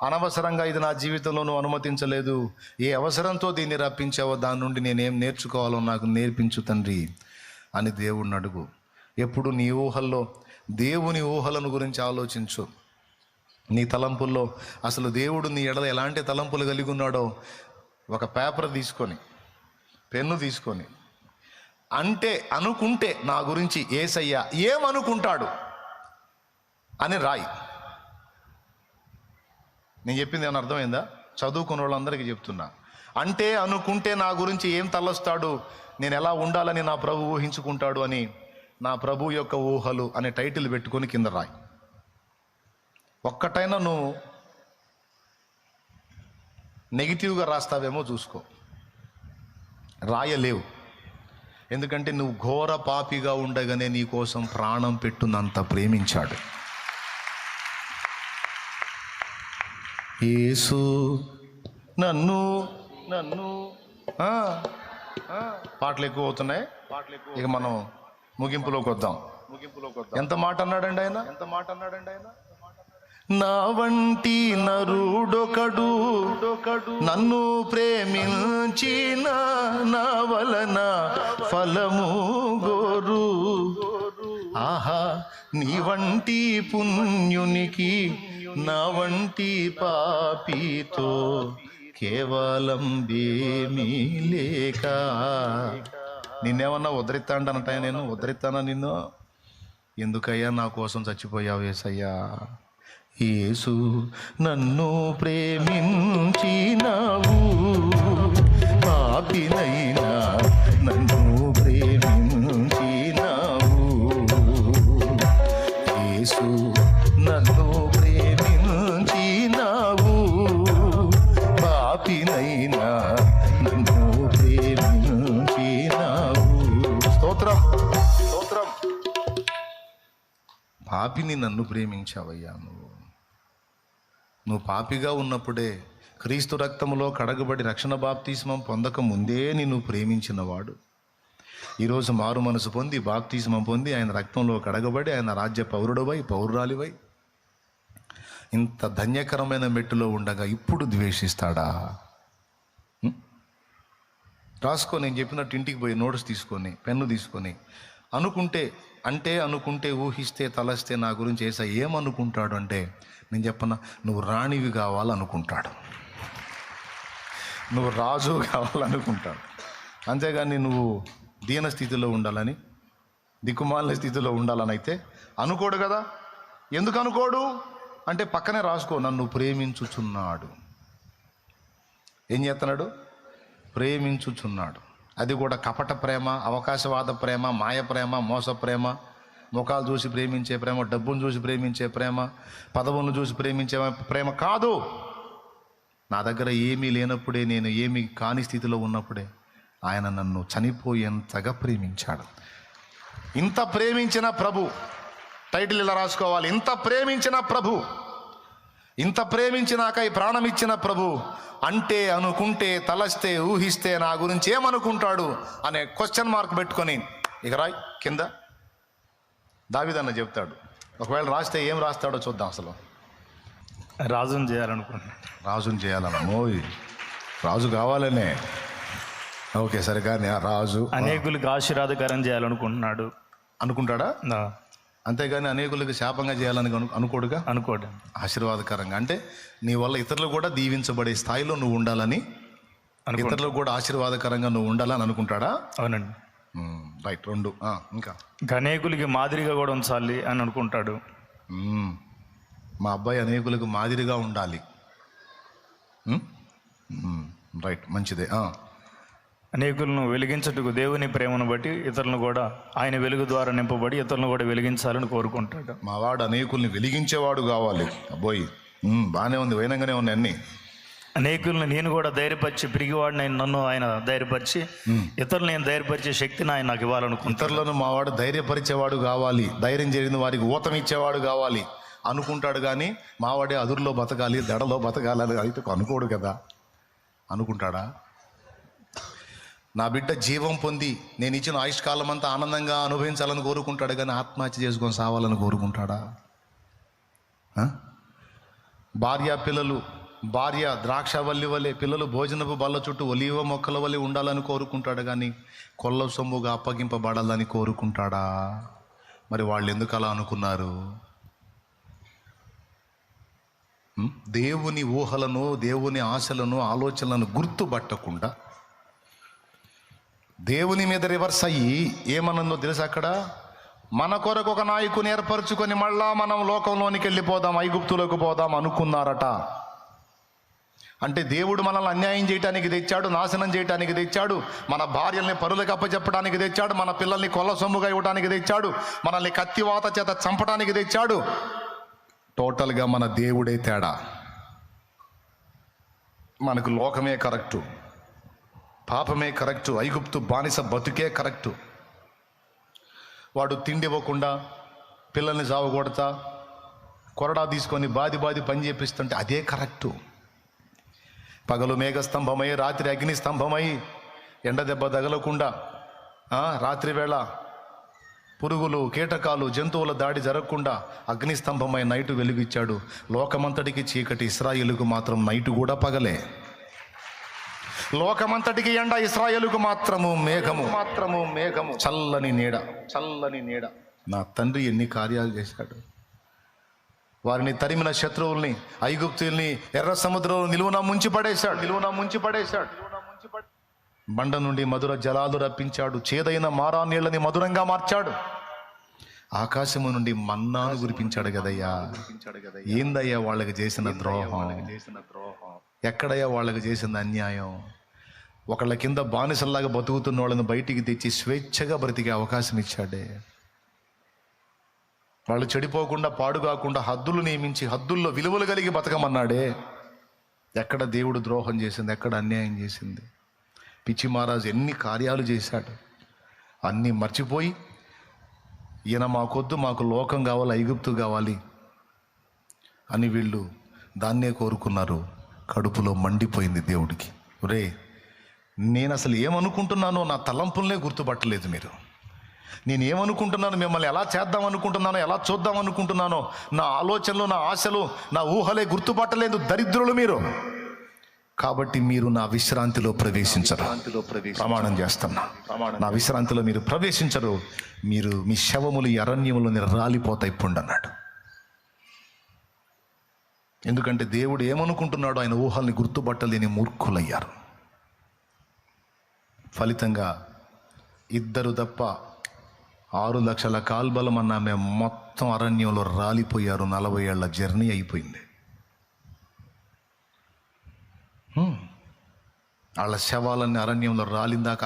అనవసరంగా ఇది నా జీవితంలో నువ్వు అనుమతించలేదు, ఏ అవసరంతో దీన్ని రప్పించావో దాని నుండి నేనేం నేర్చుకోవాలో నాకు నేర్పించు తండ్రి అని దేవుణ్ణి అడుగు. ఎప్పుడు నీ ఊహల్లో దేవుని ఊహలను గురించి ఆలోచించు. నీ తలంపుల్లో అసలు దేవుడు నీ ఎడల ఎలాంటి తలంపులు కలిగి ఉన్నాడో ఒక పేపర్ తీసుకొని, పెన్ను తీసుకొని, అంటే అనుకుంటే నా గురించి యేసయ్య ఏమనుకుంటాడు అని రాయి. నేను చెప్పింది ఏమైనా అర్థమైందా? చదువుకున్న వాళ్ళందరికీ చెప్తున్నా. అంటే అనుకుంటే నా గురించి ఏం తలొస్తాడు, నేను ఎలా ఉండాలని నా ప్రభు ఊహించుకుంటాడు అని నా ప్రభు యొక్క ఊహలు అనే టైటిల్ పెట్టుకొని కింద రాయి. ఒక్కటైనా నువ్వు నెగిటివ్గా రాస్తావేమో చూసుకో. రాయలేవు. ఎందుకంటే నువ్వు ఘోర పాపిగా ఉండగానే నీ కోసం ప్రాణం పెట్టునంత ప్రేమించాడు. యేసు నన్ను పాటలు ఎక్కువ అవుతున్నాయి. ఇక మనం ముగింపులోకి వద్దాం. ఎంత మాట అన్నాడండి ఆయన? నా వంటి నరుడొకడు నన్ను ప్రేమించిన, నా వలన ఫలము గోరు. ఆహా నీ వంటి పుణ్యునికి నా వంటి పాపితో కేవలం ఏమీ లేక. నిన్నేమన్నా ఉద్ధరిస్తానంట, నేను ఉద్ధరిస్తానా నిన్ను? ఎందుకయ్యా నా కోసం చచ్చిపోయావు యేసయ్యా? యేసు నన్ను ప్రేమించినావు, పాపినైనా నన్ను ప్రేమించినావు. యేసు నన్ను ప్రేమించినావు, స్తోత్రం స్తోత్రం. పాపిని నన్ను ప్రేమించావయ్యా. నువ్వు పాపిగా ఉన్నప్పుడే క్రీస్తు రక్తములో కడగబడి రక్షణ బాప్తిస్మం పొందక ముందే నిన్ను ప్రేమించినవాడు ఈరోజు మారు మనసు పొంది బాప్తిస్మం పొంది ఆయన రక్తంలో కడగబడి ఆయన రాజ్య పౌరుడవై పౌరురాలివై ఇంత ధన్యకరమైన మెట్టులో ఉండగా ఇప్పుడు ద్వేషిస్తాడా? రాసుకో, నేను చెప్పినట్టు ఇంటికి పోయి నోట్స్ తీసుకొని పెన్ను తీసుకొని అనుకుంటే ఊహిస్తే తలస్తే నా గురించి ఏసా ఏమనుకుంటాడు అంటే, నేను చెప్పనా, నువ్వు రాణివి కావాలనుకుంటాడు, నువ్వు రాజు కావాలనుకుంటాడు. అంతేగాని నువ్వు దీన స్థితిలో ఉండాలని, దిక్కుమాలిన స్థితిలో ఉండాలని అయితే అనుకోడు కదా. ఎందుకు అనుకోడు అంటే పక్కనే రాసుకో, నన్ను ప్రేమించుచున్నాడు. ఏం చేస్తున్నాడు? ప్రేమించుచున్నాడు. అది కూడా కపట ప్రేమ, అవకాశవాద ప్రేమ, మాయ ప్రేమ, మోస ప్రేమ, ముఖాలు చూసి ప్రేమించే ప్రేమ, డబ్బును చూసి ప్రేమించే ప్రేమ, పదవులను చూసి ప్రేమించే ప్రేమ కాదు. నా దగ్గర ఏమీ లేనప్పుడే, నేను ఏమీ కాని స్థితిలో ఉన్నప్పుడే ఆయన నన్ను చనిపోయేంతగా ప్రేమించాడు. ఇంత ప్రేమించిన ప్రభు, టైటిల్ ఇలా రాసుకోవాలి, ఇంత ప్రేమించిన ప్రభు, ఇంత ప్రేమించినాక ఈ ప్రాణం ఇచ్చిన ప్రభు అంటే, అనుకుంటే, తలస్తే, ఊహిస్తే నా గురించి ఏమనుకుంటాడు అనే క్వశ్చన్ మార్క్ పెట్టుకొని ఇక రాయ్ కింద. దావీదన్న చెప్తాడు, ఒకవేళ రాస్తే ఏం రాస్తాడో చూద్దాం. అసలు రాజుని చేయాలనుకున్నాను. రాజుని చేయాలన్నమోయ్, రాజు కావాలనే. ఓకే సరే, కానీ ఆ రాజు అనేకులకు ఆశీర్వాదకరం చేయాలనుకుంటున్నాడు. అనుకుంటాడా? నా అంతేగాని అనేకులకు శాపంగా చేయాలని అనుకోడుగా. అనుకోడు. ఆశీర్వాదకరంగా అంటే నీ వల్ల ఇతరులు కూడా దీవించబడే స్థాయిలో నువ్వు ఉండాలని, ఇతరులకు కూడా ఆశీర్వాదకరంగా నువ్వు ఉండాలని అనుకుంటాడా? అవునండి. రైట్. రెండు ఇంకా అనేకులకి మాదిరిగా కూడా ఉంచాలి అని అనుకుంటాడు. మా అబ్బాయి అనేకులకు మాదిరిగా ఉండాలి. రైట్, మంచిదే. అనేకులను వెలిగించటకు దేవుని ప్రేమను బట్టి ఇతరులను కూడా ఆయన వెలుగు ద్వారా నింపబడి ఇతరులను కూడా వెలిగించాలని కోరుకుంటాడు. మా వాడు అనేకుల్ని వెలిగించేవాడు కావాలి. అబ్బోయ్, బాగానే ఉంది, వైనంగానే ఉన్నాయి అన్నీ. అనేకులను నేను కూడా ధైర్యపరిచి, పిరిగివాడిని నన్ను ఆయన ధైర్యపరిచి ఇతరులు నేను ధైర్యపరిచే శక్తిని ఆయన నాకు ఇవ్వాలనుకుంటాను. ఇతరులను మా వాడు ధైర్యపరిచేవాడు కావాలి, ధైర్యం జరిగిన వారికి ఊతం ఇచ్చేవాడు కావాలి అనుకుంటాడు. కానీ మావాడే అదురులో బతకాలి, దడలో బతకాలి అయితే అనుకోడు కదా. అనుకుంటాడా? నా బిడ్డ జీవం పొంది నేను ఇచ్చిన ఆయుష్కాలం అంతా ఆనందంగా అనుభవించాలని కోరుకుంటాడు, కానీ ఆత్మహత్య చేసుకొని సావాలని కోరుకుంటాడా? భార్య ద్రాక్షవల్లి వలె, పిల్లలు భోజనపు బల్ల చుట్టూ ఒలీవ మొక్కల వలె ఉండాలని కోరుకుంటాడు, కానీ కొల్ల సొమ్ముగా అప్పగింపబడాలని కోరుకుంటాడా? మరి వాళ్ళు ఎందుకు అలా అనుకున్నారు? దేవుని ఊహలను, దేవుని ఆశలను, ఆలోచనలను గుర్తుపట్టకుండా దేవుని మీద రివర్స్ అయ్యి ఏమన్నదో తెలుసా? అక్కడ మన కొరకు ఒక నాయకుని ఏర్పరచుకొని మళ్ళా మనం లోకంలోనికి వెళ్ళిపోదాం, ఐగుప్తులోకి పోదాం అనుకున్నారట. అంటే దేవుడు మనల్ని అన్యాయం చేయడానికి తెచ్చాడు, నాశనం చేయడానికి తెచ్చాడు, మన భార్యల్ని పరులకు అప్పచెప్పడానికి తెచ్చాడు, మన పిల్లల్ని కొల్ల సొమ్ముగా ఇవ్వడానికి తెచ్చాడు, మనల్ని కత్తివాత చేత చంపడానికి తెచ్చాడు. టోటల్గా మన దేవుడే తేడా. మనకు లోకమే కరెక్టు, పాపమే కరెక్టు, ఐగుప్తు బానిస బతుకే కరెక్టు. వాడు తిండి ఇవ్వకుండా పిల్లల్ని సావగొడతా కొరడా తీసుకొని బాది పని చేపిస్తుంటే అదే కరెక్టు. పగలు మేఘస్తంభమై రాత్రి అగ్ని స్తంభమై ఎండ దెబ్బ తగలకుండా రాత్రి వేళ పురుగులు, కీటకాలు, జంతువుల దాడి జరగకుండా అగ్నిస్తంభమై నైటు వెలుగిచ్చాడు. లోకమంతటికి చీకటి, ఇశ్రాయేలుకు మాత్రం నైటు కూడా పగలే. లోకమంతటికి ఎండ, ఇశ్రాయేలుకు మాత్రము మేఘము, చల్లని నీడ. నా తండ్రి ఎన్ని కార్యాలు చేశాడు. వారిని తరిమిన శత్రువుల్ని, ఐగుప్తుల్ని ఎర్ర సముద్రంలో నిలువున ముంచి పడేశాడు. బండ నుండి మధుర జలాలు రప్పించాడు, చేదైన మారా నీళ్ళని మధురంగా మార్చాడు. ఆకాశము నుండి మన్నాను కురిపించాడు కదయ్యా. ఏందయ్యా వాళ్ళకి చేసిన ద్రోహం? ఎక్కడయ్యా వాళ్ళకి చేసిన అన్యాయం? ఒకళ్ళ కింద బానిసల్లాగా బతుకుతున్న వాళ్ళని బయటికి తెచ్చి స్వేచ్ఛగా బ్రతికే అవకాశం ఇచ్చాడే. వాళ్ళు చెడిపోకుండా, పాడుగాకుండా హద్దులు నియమించి హద్దుల్లో విలువలు కలిగి బతకమన్నాడే. ఎక్కడ దేవుడు ద్రోహం చేసింది? ఎక్కడ అన్యాయం చేసింది? పిచ్చి మహారాజు ఎన్ని కార్యాలు చేశాడు. అన్నీ మర్చిపోయి ఈయన మాకొద్దు, మాకు లోకం కావాలి, ఐగుప్తు కావాలి అని వీళ్ళు దాన్నే కోరుకున్నారు. కడుపులో మండిపోయింది దేవుడికి. ఒరే, నేను అసలు ఏమనుకుంటున్నానో నా తలంపులనే గుర్తుపట్టలేదు మీరు. నేను ఏమనుకుంటున్నాను, మిమ్మల్ని ఎలా చేద్దాం అనుకుంటున్నానో, ఎలా చూద్దాం అనుకుంటున్నానో, నా ఆలోచనలు, నా ఆశలు, నా ఊహలే గుర్తుపట్టలేదు. దరిద్రులు మీరు. కాబట్టి మీరు నా విశ్రాంతిలో ప్రవేశించరు. ప్రమాణం చేస్తున్నా, నా విశ్రాంతిలో మీరు ప్రవేశించరు. మీరు మీ శవములు ఈ అరణ్యములు రాలిపోతాయి ఇప్పుడు అన్నాడు. ఎందుకంటే దేవుడు ఏమనుకుంటున్నాడో ఆయన ఊహల్ని గుర్తుపట్టలేని మూర్ఖులయ్యారు. ఫలితంగా ఇద్దరు తప్ప 6 లక్షల కాల్బలం అన్న మేము మొత్తం అరణ్యంలో రాలిపోయారు. 40 ఏళ్ల జర్నీ అయిపోయింది. వాళ్ళ శవాలన్నీ అరణ్యంలో రాలిందాక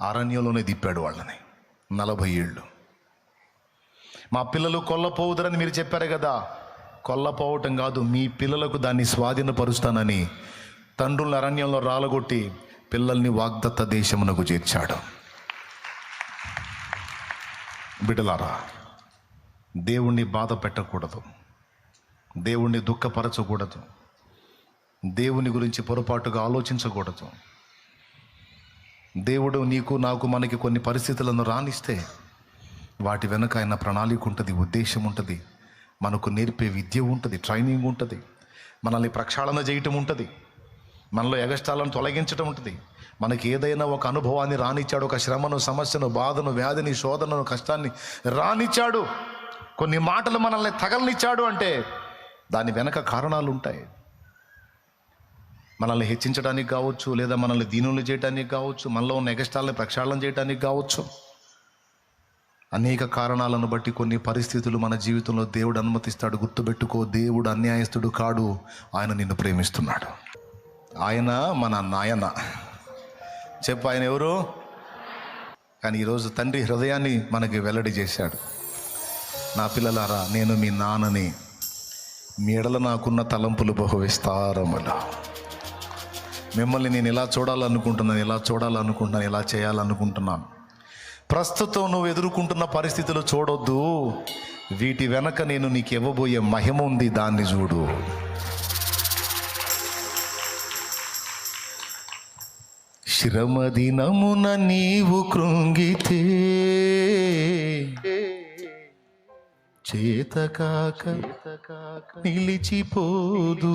అరణ్యంలోనే దిప్పాడు వాళ్ళని 40 ఏళ్ళు. మా పిల్లలు కొల్లపోవుదరని మీరు చెప్పారు కదా. కొల్లపోవటం కాదు, మీ పిల్లలకు దాన్ని స్వాధీనపరుస్తానని తండ్రుల అరణ్యంలో రాలగొట్టి పిల్లల్ని వాగ్దత్త దేశమునకు చేర్చాడు. బిడ్డలారా, దేవుణ్ణి బాధ పెట్టకూడదు, దేవుణ్ణి దుఃఖపరచకూడదు, దేవుని గురించి పొరపాటుగా ఆలోచించకూడదు. దేవుడు నీకు నాకు మనకి కొన్ని పరిస్థితులను రానిస్తే వాటి వెనుక ఆయన ప్రణాళిక ఉంటుంది, ఉద్దేశం ఉంటుంది, మనకు నేర్పే విద్య ఉంటుంది, ట్రైనింగ్ ఉంటుంది, మనల్ని ప్రక్షాళన చేయటం ఉంటుంది, మనలో ఎగస్టాలను తొలగించడం ఉంటుంది. మనకి ఏదైనా ఒక అనుభవాన్ని రానిచ్చాడు, ఒక శ్రమను, సమస్యను, బాధను, వ్యాధిని, శోధనను, కష్టాన్ని రానిచ్చాడు, కొన్ని మాటలు మనల్ని తగలనిచ్చాడు అంటే దాని వెనక కారణాలు ఉంటాయి. మనల్ని హెచ్చించడానికి కావచ్చు, లేదా మనల్ని దీనులు చేయడానికి కావచ్చు, మనలో ఉన్న ఎగస్టాలని ప్రక్షాళన చేయడానికి కావచ్చు. అనేక కారణాలను బట్టి కొన్ని పరిస్థితులు మన జీవితంలో దేవుడు అనుమతిస్తాడు. గుర్తుపెట్టుకో, దేవుడు అన్యాయస్తుడు కాడు, ఆయన నిన్ను ప్రేమిస్తున్నాడు. ఆయన మన నాయన. చెప్పు, ఆయన ఎవరు? కానీ ఈరోజు తండ్రి హృదయాన్ని మనకి వెల్లడి చేశాడు. నా పిల్లలారా, నేను మీ నాన్నని, మీ ఎడల నాకున్న తలంపులు బహు విస్తారములు. మిమ్మల్ని నేను ఇలా చూడాలనుకుంటున్నాను, ఇలా చేయాలనుకుంటున్నాను. ప్రస్తుతం నువ్వు ఎదుర్కొంటున్న పరిస్థితులు చూడొద్దు, వీటి వెనక నేను నీకు ఇవ్వబోయే మహిమ ఉంది, దాన్ని చూడు. శ్రమ దినమున నీవు కృంగితే చేతకాక నిలిచిపోదు,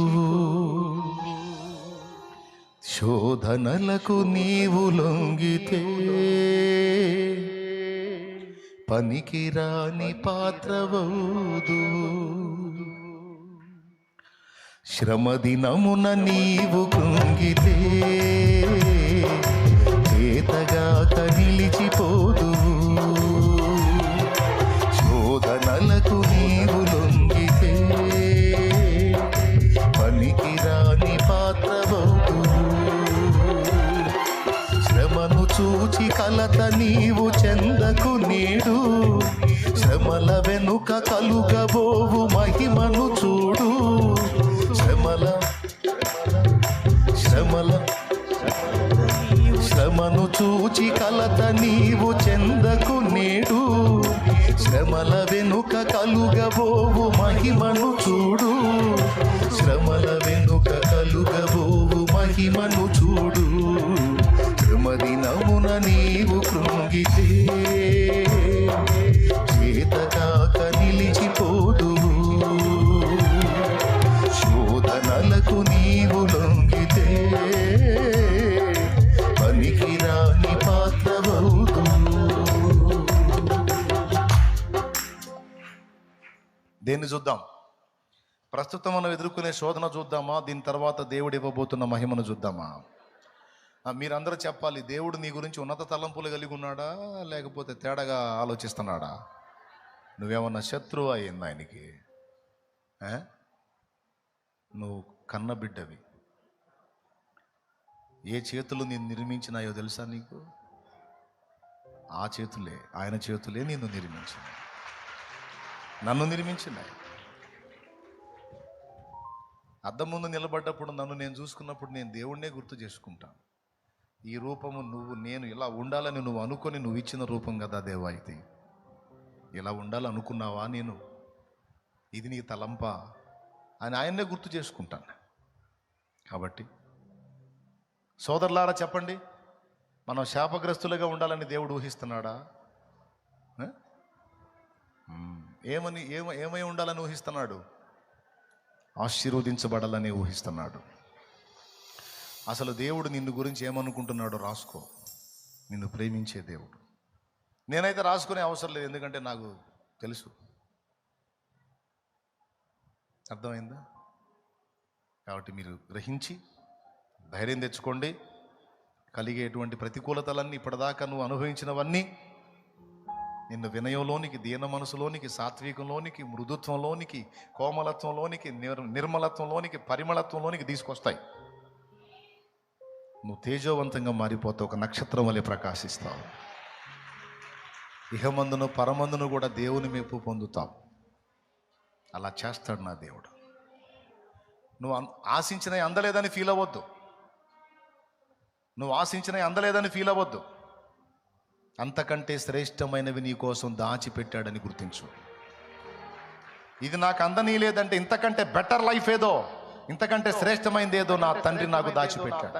శోధనలకు నీవు లొంగితే పనికిరాని పాత్రవౌదు. శ్రమ దినమున నీవు కృంగితే చేతగాక నిలిచిపోదు, శోధనలకు నీవు లొంగితే పనికిరాని పాత్రవౌదు. శ్రమను చూచి కలత నీవు చెందకు నేడు, శ్రమల వెనుక కలుగబోవు మహిమను చూడు. శ్రమను చూచి కలత నీవు చెందకు నేడు, శ్రమల వెనుక కలుగబోవు మహిమను చూడు. శ్రమల వెనుక కలుగబోవు మహిమను చూడు. శ్రమదినమున నీవు కృంగితే చేతకాక నిలిచిపోదు, శోధనలకు నీవు లొంగితే పనికిరాని పాత్రవౌదు. దేన్ని చూద్దాం? ప్రస్తుతం మనం ఎదుర్కొనే శోధన చూద్దామా? దీని తర్వాత దేవుడు ఇవ్వబోతున్న మహిమను చూద్దామా? మీరందరూ చెప్పాలి, దేవుడు నీ గురించి ఉన్నత తలంపులు కలిగి ఉన్నాడా, లేకపోతే తేడాగా ఆలోచిస్తున్నాడా? నువ్వేమన్నా శత్రువు అయింది ఆయనకి? నువ్వు కన్న బిడ్డవి. ఏ చేతులు నేను నిర్మించినాయో తెలుసా నీకు? ఆ చేతులే, ఆయన చేతులే నిన్ను నిర్మించినాయి, నన్ను నిర్మించినాయి. అద్దం ముందు నిలబడ్డప్పుడు నన్ను నేను చూసుకున్నప్పుడు నేను దేవుణ్ణే గుర్తు చేసుకుంటాను. ఈ రూపము నేను ఇలా ఉండాలని నువ్వు అనుకొని నువ్వు ఇచ్చిన రూపం కదా దేవా ఇది. ఇలా ఉండాలనుకున్నావా నేను? ఇది నీ తలంపా అని ఆయన్నే గుర్తు చేసుకుంటాను. కాబట్టి సోదరులారా చెప్పండి, మనం శాపగ్రస్తులుగా ఉండాలని దేవుడు ఊహిస్తున్నాడా? ఏమై ఉండాలని ఊహిస్తున్నాడు? ఆశీర్వదించబడాలని ఊహిస్తున్నాడు. అసలు దేవుడు నిన్ను గురించి ఏమనుకుంటున్నాడో రాసుకో. నిన్ను ప్రేమించే దేవుడు. నేనైతే రాసుకునే అవసరం లేదు, ఎందుకంటే నాకు తెలుసు. అర్థమైందా? కాబట్టి మీరు గ్రహించి ధైర్యం తెచ్చుకోండి. కలిగేటువంటి ప్రతికూలతలన్నీ ఇప్పటిదాకా నువ్వు అనుభవించినవన్నీ నిన్ను వినయంలోనికి, దీన మనసులోనికి, సాత్వికంలోనికి, మృదుత్వంలోనికి, కోమలత్వంలోనికి, నిర్మలత్వంలోనికి, పరిమళత్వంలోనికి తీసుకొస్తాయి. నువ్వు తేజోవంతంగా మారిపోతావు, ఒక నక్షత్రం వలె ప్రకాశిస్తావు. ఇహమందును పరమందును కూడా దేవుని మెప్పు పొందుతావు. అలా చేస్తాడు నా దేవుడు. నువ్వు ఆశించినవి అందలేదని ఫీల్ అవ్వద్దు. నువ్వు ఆశించినవి అందలేదని ఫీల్ అవ్వద్దు. అంతకంటే శ్రేష్టమైనవి నీ కోసం దాచిపెట్టాడని గుర్తించు. ఇది నాకు అందని లేదంటే ఇంతకంటే బెటర్ లైఫ్ ఏదో, ఇంతకంటే శ్రేష్టమైనది ఏదో నా తండ్రి నాకు దాచిపెట్టాడు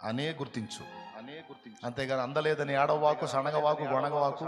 అనే గుర్తించు. అంతేగాని అందలేదని ఏడవవాకు, సనగవాకు, గొణగవాకు.